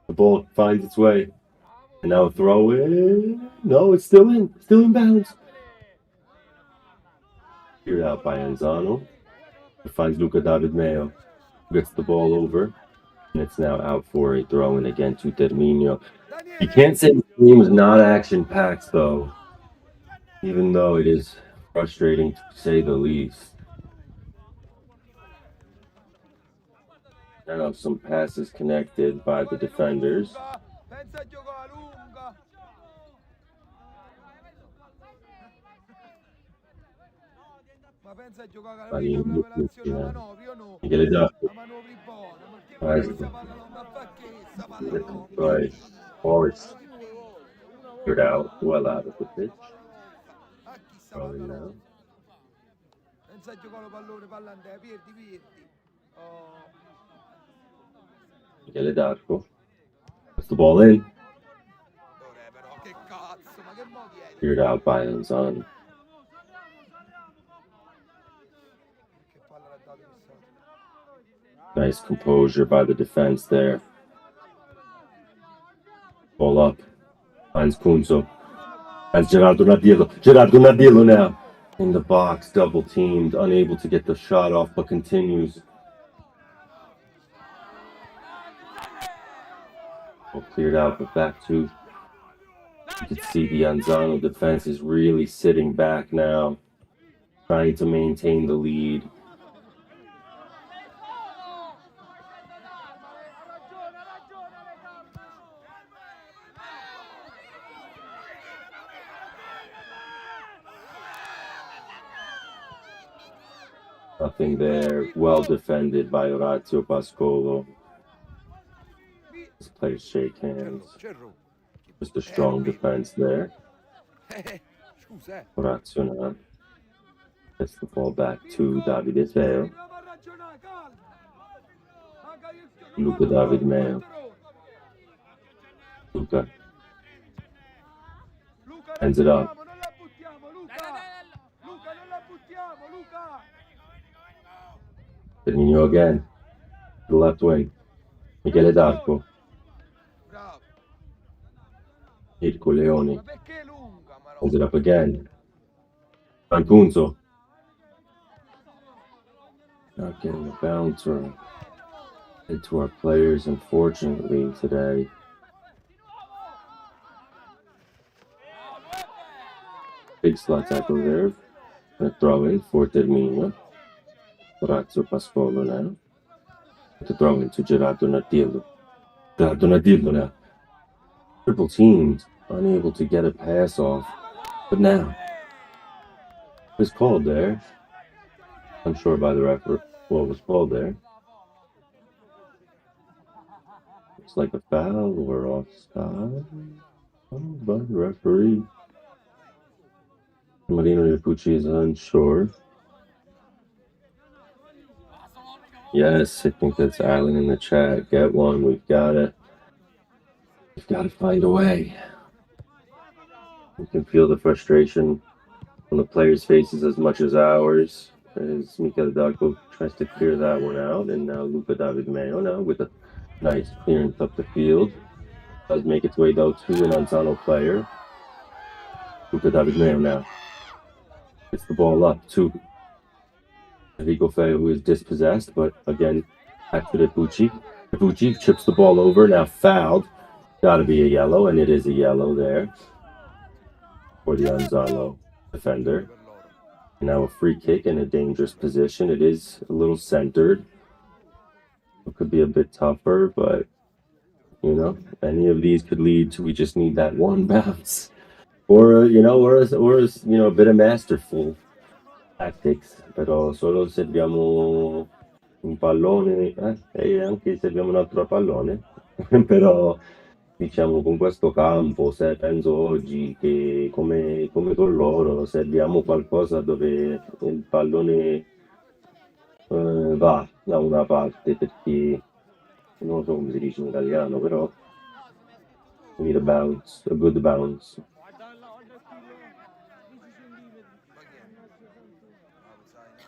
The ball finds its way. And now a throw in. No, it's still in bounds. Cleared out by Anzano. It finds Luca David Mayo. Gets the ball over. And it's now out for a throw in again to Terminio. You can't say the game is not action-packed, though. Even though it is frustrating to say the least. Now some passes connected by the defenders. Right. Forwards cleared out, well out of the pitch. Rolling now. Michele Darco. Puts the ball in. Cleared out by Anzano. Nice composure by the defense there. Ball up. Finds Kunzo. Finds Gerardo Nardillo. Gerardo Nardillo now. In the box, double teamed. Unable to get the shot off, but continues. Well, cleared out, but back to. You can see the Anzano defense is really sitting back now. Trying to maintain the lead. Nothing there. Well defended by Orazio Pascolo. These players shake hands. Just a strong defense there. Orazio now gets the ball back to Davide Feo. Luca David Mayo. Luca. Ends it up. Non la buttiamo, Luca! Luca, non la buttiamo, Luca! Terminio again. To the left wing. Michele D'Arco. Bravo! Mirko Leoni. Ma perché lunga, Ends it Marò? up again. Mancuso. Not getting a bounce or hit to our players, unfortunately, today. Big slot tackle there. Gonna throw in for Terminio. Orazio Pascolo now. To throw in to Gerardo Nardillo. Gerardo Nardillo now. Triple teamed, unable to get a pass off. But now, it was called there. Unsure by the referee what was called there. It's like a foul or offside. By the referee. Marino Iapucci is unsure. Yes, I think that's Alan in the chat. Get one. We've got to find a way. You can feel the frustration on the players' faces as much as ours. As Michele D'Arco tries to clear that one out, and now Luca David Mayo now with a nice clearance up the field. Does make its way though to an Anzano player. Luca David Mayo now gets the ball up to Enrico Feo, who is dispossessed, but again back to Iapucci. Iapucci chips the ball over, now fouled. Gotta be a yellow, and it is a yellow there for the Anzano defender. Now a free kick in a dangerous position. It is a little centered. It could be a bit tougher, but you know, any of these could lead to we just need that one bounce, or you know, or a bit of masterful tactics. Però solo se abbiamo un pallone, e anche se abbiamo un altro pallone, però diciamo con questo campo, se penso oggi che come con loro, se abbiamo qualcosa dove il pallone va da una parte, perché non lo so come si dice in italiano, però we need a bounce, a good bounce.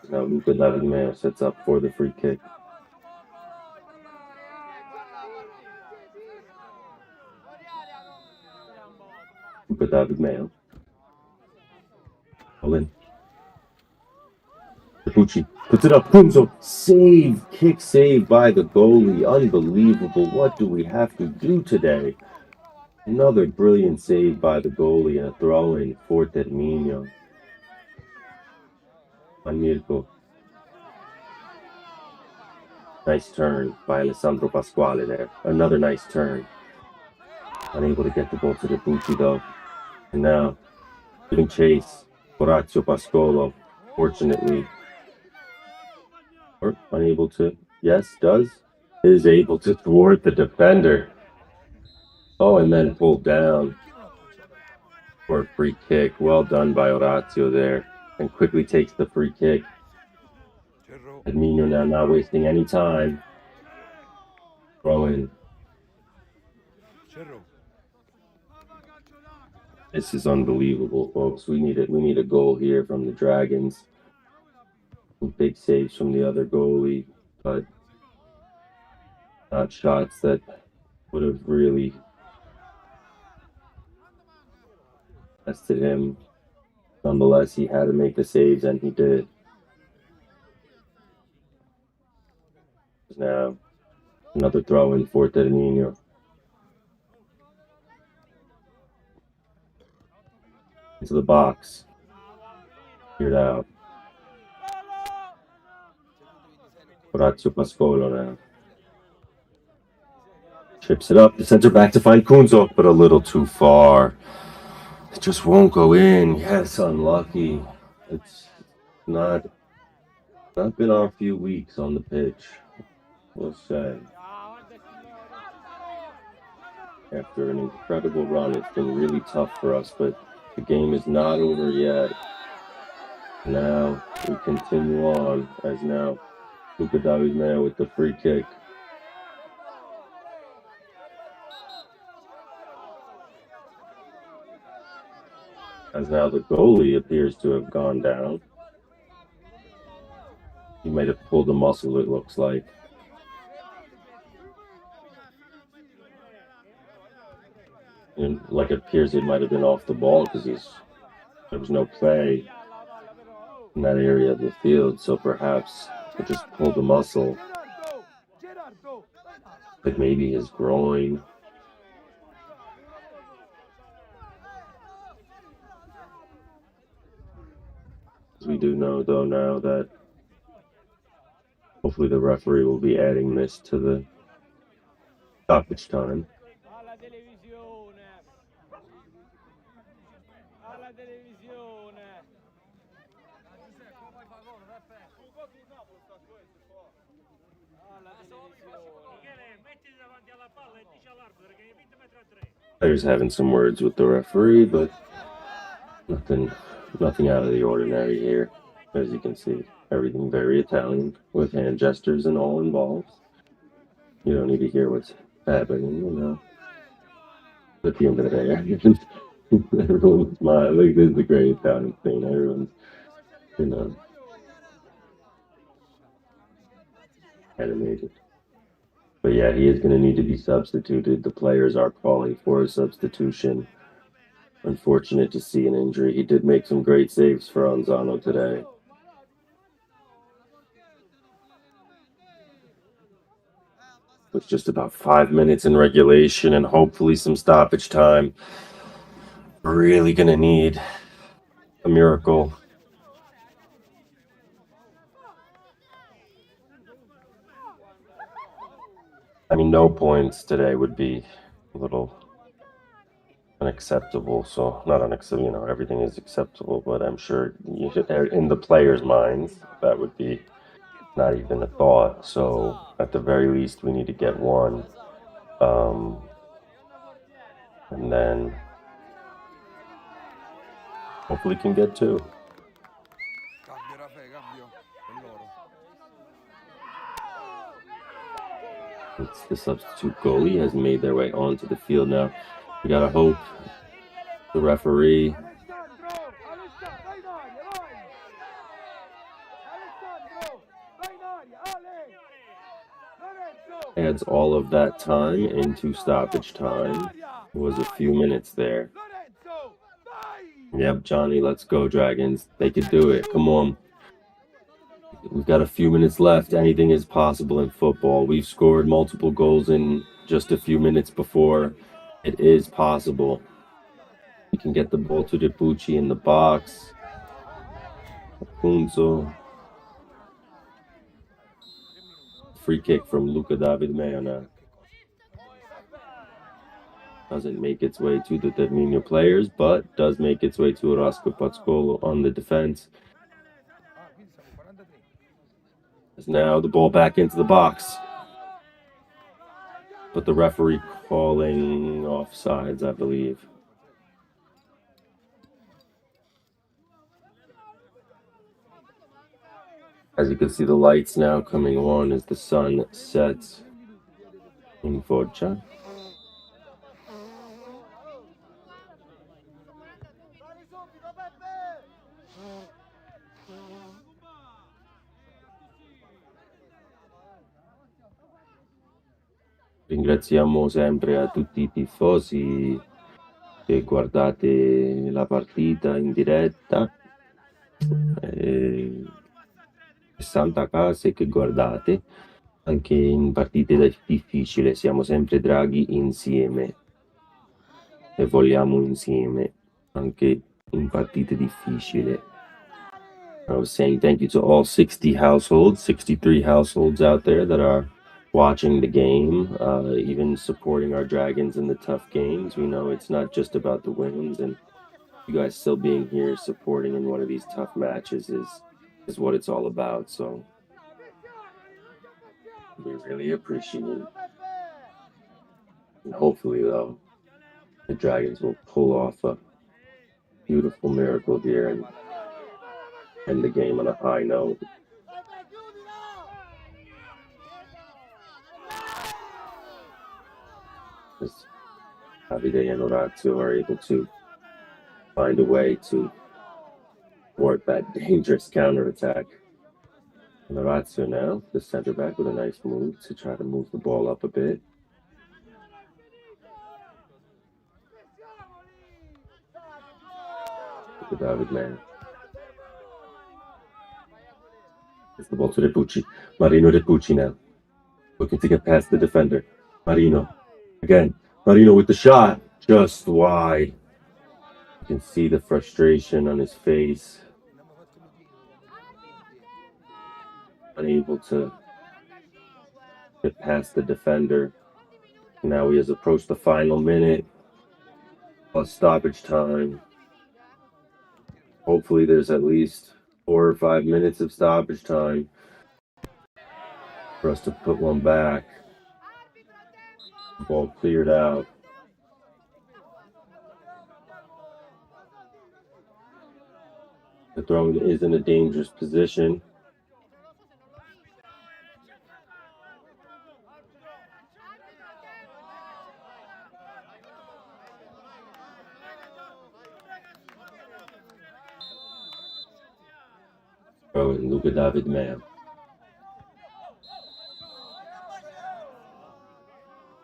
Now Luca David Mayo sets up for the free kick. Luca David Mayo. All in. Iapucci puts it up. Punzo. Save. Kick save by the goalie. Unbelievable. What do we have to do today? Another brilliant save by the goalie and a throw in for Terminio. On Mirko. Nice turn by Alessandro Pasquale there. Another nice turn. Unable to get the ball to Iapucci though. And now, giving chase. Orazio Pascolo, fortunately, or unable to, yes, is able to thwart the defender. Oh, and then pulled down for a free kick. Well done by Orazio there, and quickly takes the free kick. Terminio now not wasting any time. Throw in. This is unbelievable, folks. We need a goal here from the Dragons. Some big saves from the other goalie, but not shots that would have really tested him. Nonetheless, he had to make the saves, and he did. Now, another throw in for Terminio. Into the box. Cleared out. Orazio Pascolo now. Trips it up. The center back to find Kunzo, but a little too far. It just won't go in. Yes, unlucky. It's not been our few weeks on the pitch, we'll say. After an incredible run, it's been really tough for us, but the game is not over yet. Now we continue on, as now Luca David Mayo with the free kick. as now the goalie appears to have gone down. He might have pulled a muscle, it looks like. And like it appears it might have been off the ball because there was no play in that area of the field, so perhaps it just pulled a muscle. Like maybe his groin. We do know though now that hopefully the referee will be adding this to the stoppage time. Alla televisione. Alla televisione. Alla televisione. Mettiti davanti alla palla e dici all'arbitro che 20 metri a 3. Players having some words with the referee, but nothing out of the ordinary here. As you can see, everything very Italian with hand gestures and all involved. You don't need to hear what's happening, you know. At the end of the day, everyone's smiling. Like, this is the great Italian thing. Everyone's, you know, animated. But yeah, he is going to need to be substituted. The players are calling for a substitution. Unfortunate to see an injury. He did make some great saves for Anzano today. With just about 5 minutes in regulation and hopefully some stoppage time. We're really going to need a miracle. I mean, no points today would be a little unacceptable. So, not unacceptable, you know, everything is acceptable, but I'm sure in the players' minds, that would be not even a thought. So, at the very least, we need to get one. And then hopefully can get two. Cambio, Raffaele, cambio. Per loro. It's the substitute goalie has made their way onto the field now. We gotta hope the referee adds all of that time into stoppage time. It was a few minutes there. Yep, Johnny, let's go, Dragons. They could do it. Come on. We've got a few minutes left. Anything is possible in football. We've scored multiple goals in just a few minutes before. It is possible. We can get the ball to DiPucci in the box. Punzo. Free kick from Luca David Meana. Doesn't make its way to the Terminio players, but does make its way to Orozco Pazzcolo on the defense. As now the ball back into the box. But the referee calling offsides, I believe. As you can see, the lights now coming on as the sun sets in Foggia. Ringraziamo sempre a tutti i tifosi che guardate la partita in diretta, 60 case che guardate, anche in partite difficili, siamo sempre draghi insieme e vogliamo insieme, anche in partite difficili. I was saying thank you to all 60 households, 63 households out there that are watching the game, even supporting our Dragons in the tough games. We know it's not just about the wins, and you guys still being here supporting in one of these tough matches is what it's all about. So we really appreciate it. And hopefully, though, the Dragons will pull off a beautiful miracle here and end the game on a high note. Davide and Orazio are able to find a way to thwart that dangerous counterattack. And Orazio now, the center back, with a nice move to try to move the ball up a bit. Look at David man. It's the ball to Repucci. Marino Repucci now. Looking to get past the defender. Marino. Again. Marino with the shot. Just wide. You can see the frustration on his face. Unable to get past the defender. Now he has approached the final minute. Plus stoppage time. Hopefully there's at least 4 or 5 minutes of stoppage time for us to put one back. The ball cleared out. The throw is in a dangerous position. And Luca David man.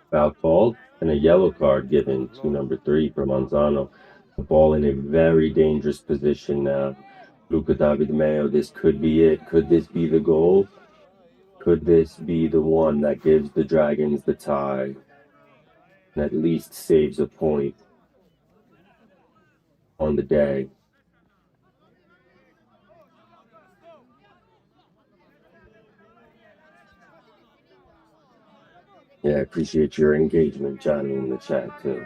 Foul called and a yellow card given to number 3 from Anzano. The ball in a very dangerous position now. Luca David Mayo, this could be it. Could this be the goal? Could this be the one that gives the Dragons the tie and at least saves a point on the day? Yeah, I appreciate your engagement, Johnny, in the chat, too.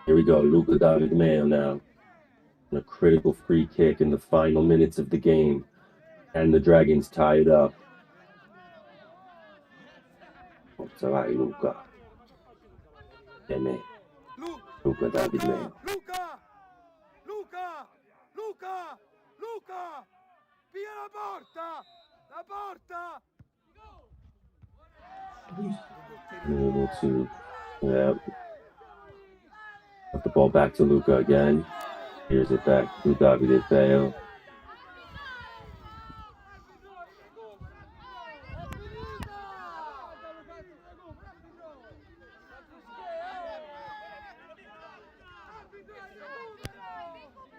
Here we go, Luca David Mayo now. And a critical free kick in the final minutes of the game. And the Dragons tie it up. Forza vai, Luca. Bene. Luca David Mayo. Luca! Via la porta! La porta! Able to, put the ball back to Luca again. Here's it back to Davide Feo.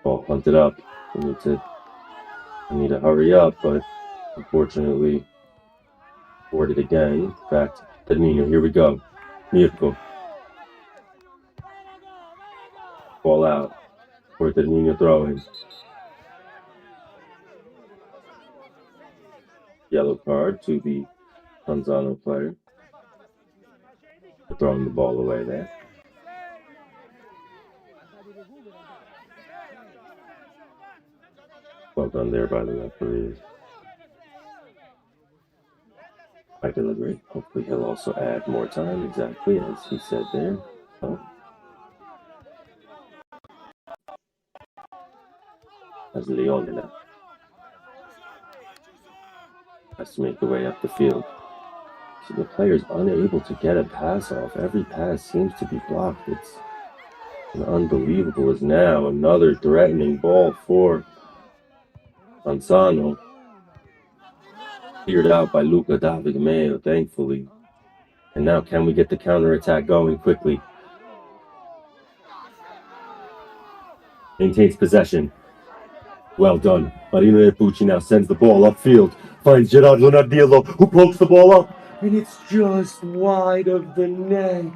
Ball punted up. I need to hurry up, but unfortunately, boarded again. Back to Terminio. Here we go. Mirko. Ball out. For Terminio throwing. Yellow card to the Anzano player. Throwing the ball away there. Well done there by the referee. By delivery. Hopefully he'll also add more time, exactly as he said there. As Leone now has to make the way up the field. So the player's unable to get a pass off. Every pass seems to be blocked. It's unbelievable. As now another threatening ball for Anzano. Cleared out by Luca David Mayo, thankfully. And now can we get the counterattack going quickly? Maintains possession. Well done. Marino Repucci now sends the ball upfield. Finds Gerardo Nardillo, who pokes the ball up. And it's just wide of the net.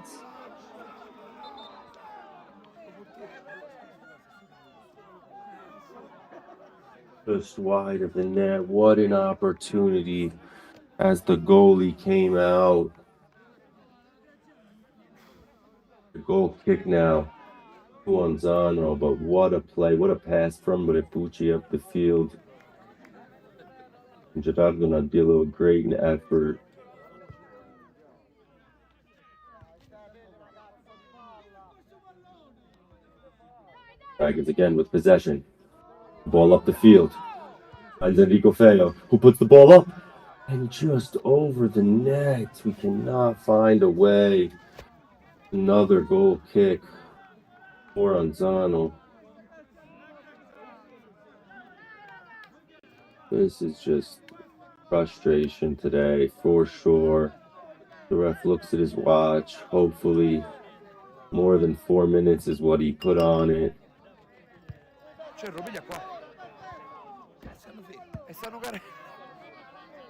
Just wide of the net. What an opportunity as the goalie came out. The goal kick now to Anzano, but what a play, what a pass from Repucci up the field. And Gerardo Nardillo, great effort. Dragons again with possession. Ball up the field. Finds Enrico Feo, who puts the ball up. And just over the net. We cannot find a way. Another goal kick for Anzano. This is just frustration today, for sure. The ref looks at his watch. Hopefully, more than 4 minutes is what he put on it. Cerro, piglia qua. Stanno fermi. E stanno care.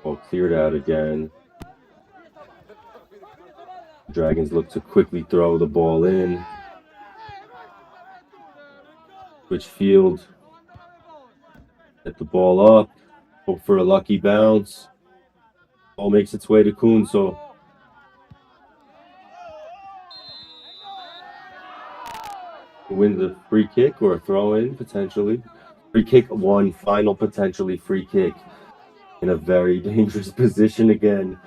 Ball cleared out again. Dragons look to quickly throw the ball in. Switch field. Get the ball up. Hope for a lucky bounce. Ball makes its way to Kunso. Wins a free kick or a throw in, potentially. Free kick, one final potentially free kick. In a very dangerous position again.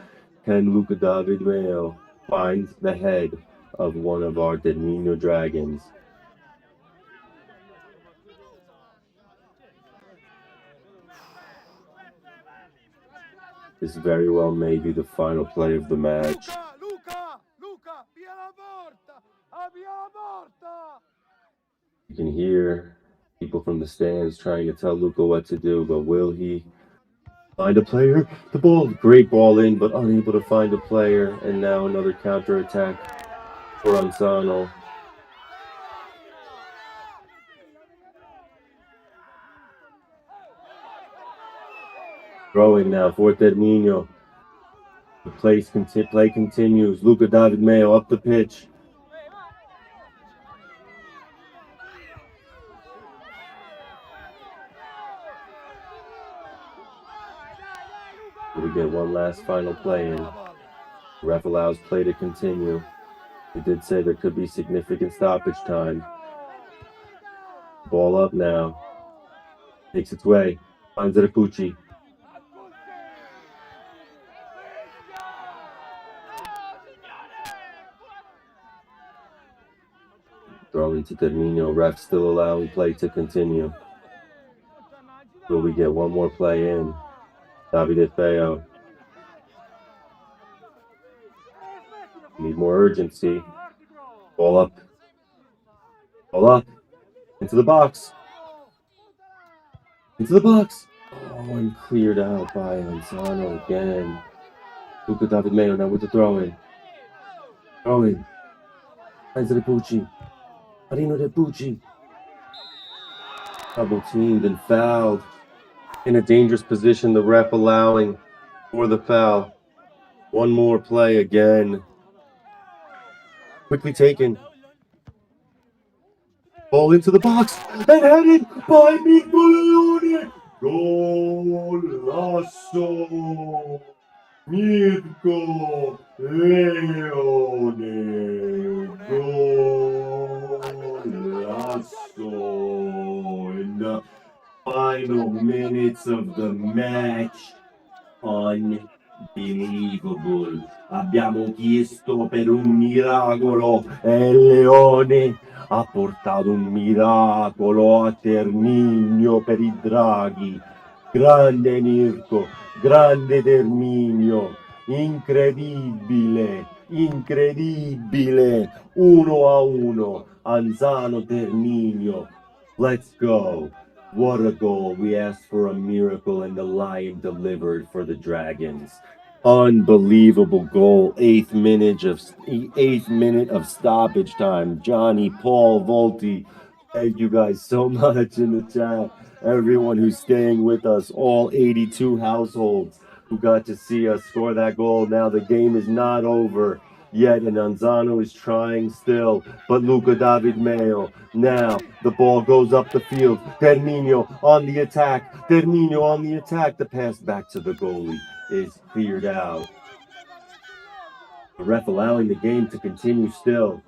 Can Luca David Mayo find the head of one of our Terminio Dragons? This very well may be the final play of the match. Luca, via la porta! Via la porta! You can hear people from the stands trying to tell Luca what to do, but will he find a player? The ball, great ball in, but unable to find a player. And now another counter attack for Anzano. Throwing now for Terminio. The play continues. Luca David Mayo up the pitch. We get one last final play in. The ref allows play to continue. He did say there could be significant stoppage time. Ball up now. Makes its way. Finds Pucci. Thrown into Terminio. Ref still allowing play to continue. Will we get one more play in? Davide Feo. Need more urgency. Ball up. Ball up. Into the box. Into the box. Oh, and cleared out by Anzano again. Luca David Mayo now with the throw-in. Throw-in. Finds Pucci. Marino De Pucci. Double teamed and fouled. In a dangerous position, the ref allowing for the foul. One more play again. Quickly taken. Ball into the box and headed by Mirko. Golasso. Mirko Leone. Golasso. In the final minutes of the match. Unbelievable. Abbiamo chiesto per un miracolo e il Leone ha portato un miracolo a Terminio per i Draghi. Grande Mirko, grande Terminio, incredibile, incredibile. 1-1, Anzano Terminio. Let's go. What a goal. We asked for a miracle and the Lion delivered for the Dragons. Unbelievable goal. Eighth minute of stoppage time. Johnny, Paul, Volti. Thank you guys so much in the chat. Everyone who's staying with us, all 82 households who got to see us score that goal. Now the game is not over yet, and Anzano is trying still, but Luca David Mayo. Now the ball goes up the field. Terminio on the attack. Terminio on the attack. The pass back to the goalie is cleared out. The ref allowing the game to continue still.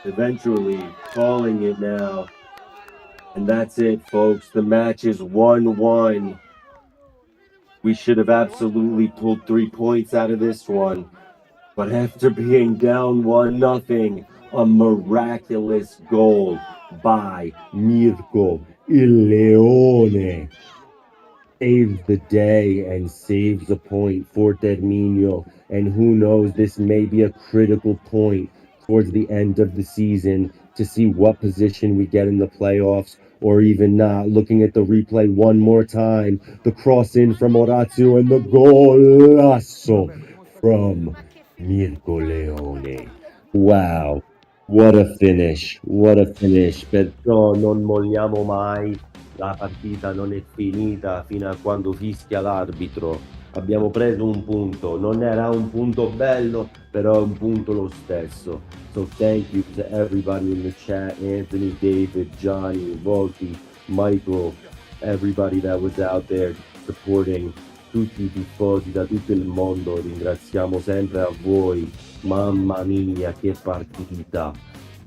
Eventually calling it now. And that's it, folks. The match is 1-1. We should have absolutely pulled 3 points out of this one. But after being down 1-0, a miraculous goal by Mirko Il Leone saves the day and saves a point for Terminio. And who knows, this may be a critical point towards the end of the season to see what position we get in the playoffs. or even not. Looking at the replay one more time, the cross in from Orazio and the golasso from Mirko Leone. Wow, what a finish, what a finish. Perciò non molliamo mai, la partita non è finita fino a quando fischia l'arbitro. Abbiamo preso un punto, non era un punto bello, però è un punto lo stesso. So thank you to everybody in the chat, Anthony, David, Johnny, Volti, Michael, everybody that was out there supporting, tutti i tifosi da tutto il mondo, ringraziamo sempre a voi. Mamma mia, che partita!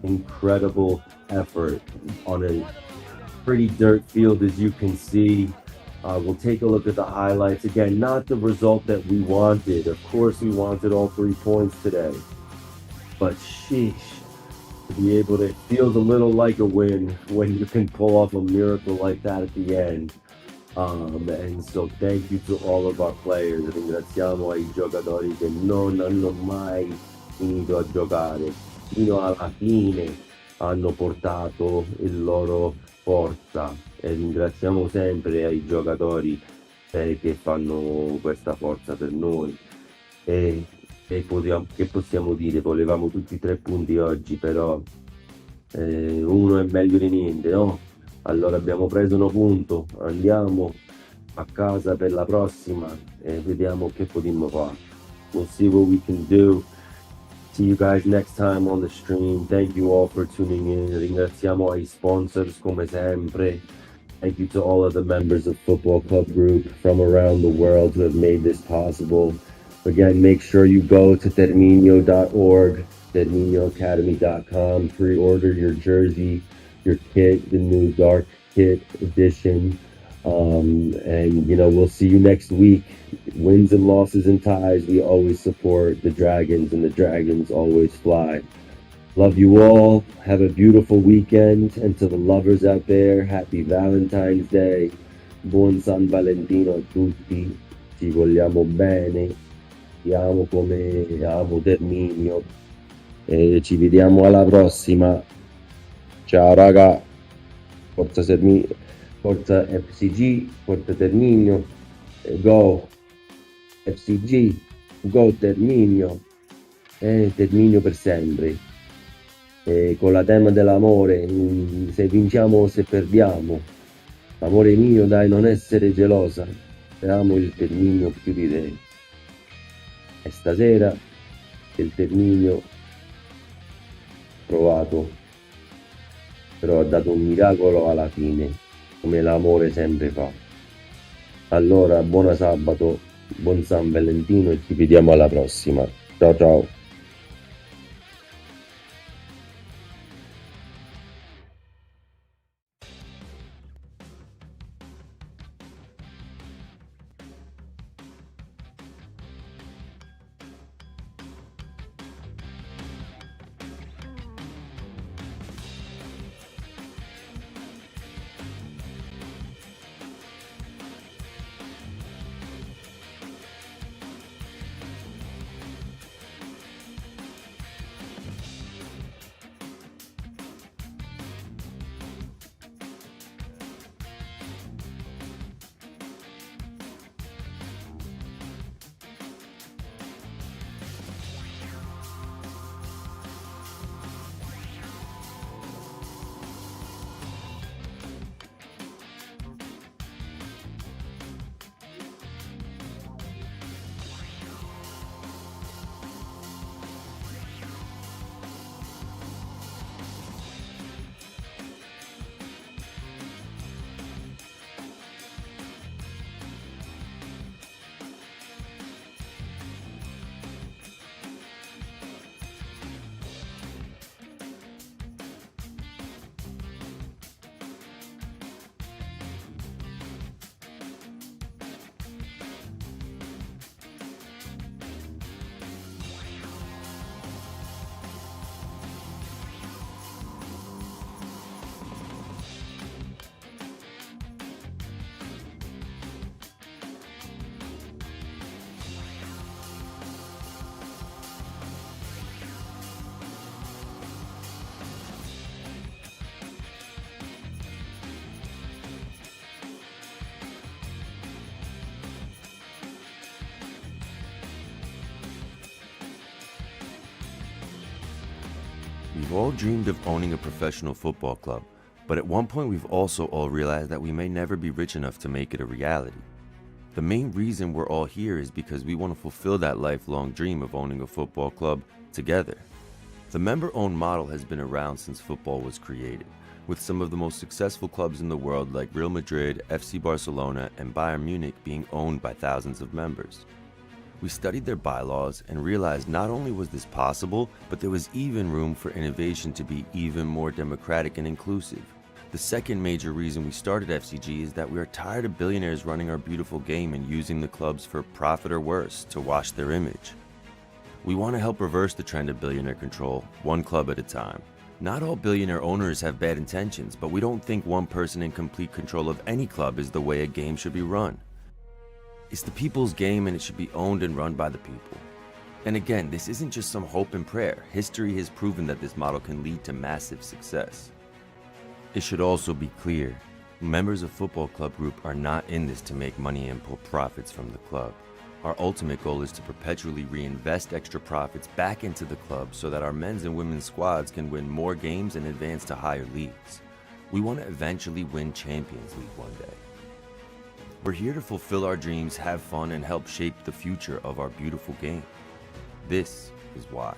Incredible effort on a pretty dirt field, as you can see. We'll take a look at the highlights. Again, not the result that we wanted. Of course, we wanted all 3 points today. But sheesh, to be able to, it feels a little like a win when you can pull off a miracle like that at the end. And so thank you to all of our players. Ringraziamo ai giocatori che non hanno mai finito a giocare. Fino alla fine hanno portato il loro forza e ringraziamo sempre ai giocatori che fanno questa forza per noi. Che possiamo dire? Volevamo tutti 3 punti oggi, però uno è meglio di niente, no? Allora abbiamo preso 1 punto, andiamo a casa per la prossima e vediamo che potremmo fare. We'll see what we can do. See you guys next time on the stream. Thank you all for tuning in. Ringraziamo ai sponsors come sempre. Thank you to all of the members of Football Club Group from around the world who have made this possible. Again, make sure you go to terminio.org, terminioacademy.com, pre-order your jersey, your kit, the new dark kit edition. And we'll see you next week. Wins and losses and ties, we always support the Dragons, and the Dragons always fly. Love you all. Have a beautiful weekend. And to the lovers out there, happy Valentine's Day. Buon San Valentino a tutti. Ci vogliamo bene. Ti amo come amo Terminio. E ci vediamo alla prossima. Ciao raga. Forza FCG, Forza Terminio. Go FCG, go Terminio. Terminio per sempre. Con la tema dell'amore, se vinciamo o se perdiamo. Amore mio, dai, non essere gelosa. Amo il Terminio più di te. E stasera il Terminio provato, però ha dato un miracolo alla fine, come l'amore sempre fa. Allora, buona sabato, buon San Valentino e ci vediamo alla prossima. Ciao ciao. We've all dreamed of owning a professional football club, but at one point we've also all realized that we may never be rich enough to make it a reality. The main reason we're all here is because we want to fulfill that lifelong dream of owning a football club together. The member-owned model has been around since football was created, with some of the most successful clubs in the world like Real Madrid, FC Barcelona, and Bayern Munich being owned by thousands of members. We studied their bylaws and realized not only was this possible, but there was even room for innovation to be even more democratic and inclusive. The second major reason we started FCG is that we are tired of billionaires running our beautiful game and using the clubs for profit or worse, to wash their image. We want to help reverse the trend of billionaire control, one club at a time. Not all billionaire owners have bad intentions, but we don't think one person in complete control of any club is the way a game should be run. It's the people's game and it should be owned and run by the people. And again, this isn't just some hope and prayer. History has proven that this model can lead to massive success. It should also be clear, members of Football Club Group are not in this to make money and pull profits from the club. Our ultimate goal is to perpetually reinvest extra profits back into the club so that our men's and women's squads can win more games and advance to higher leagues. We want to eventually win Champions League one day. We're here to fulfill our dreams, have fun, and help shape the future of our beautiful game. This is why.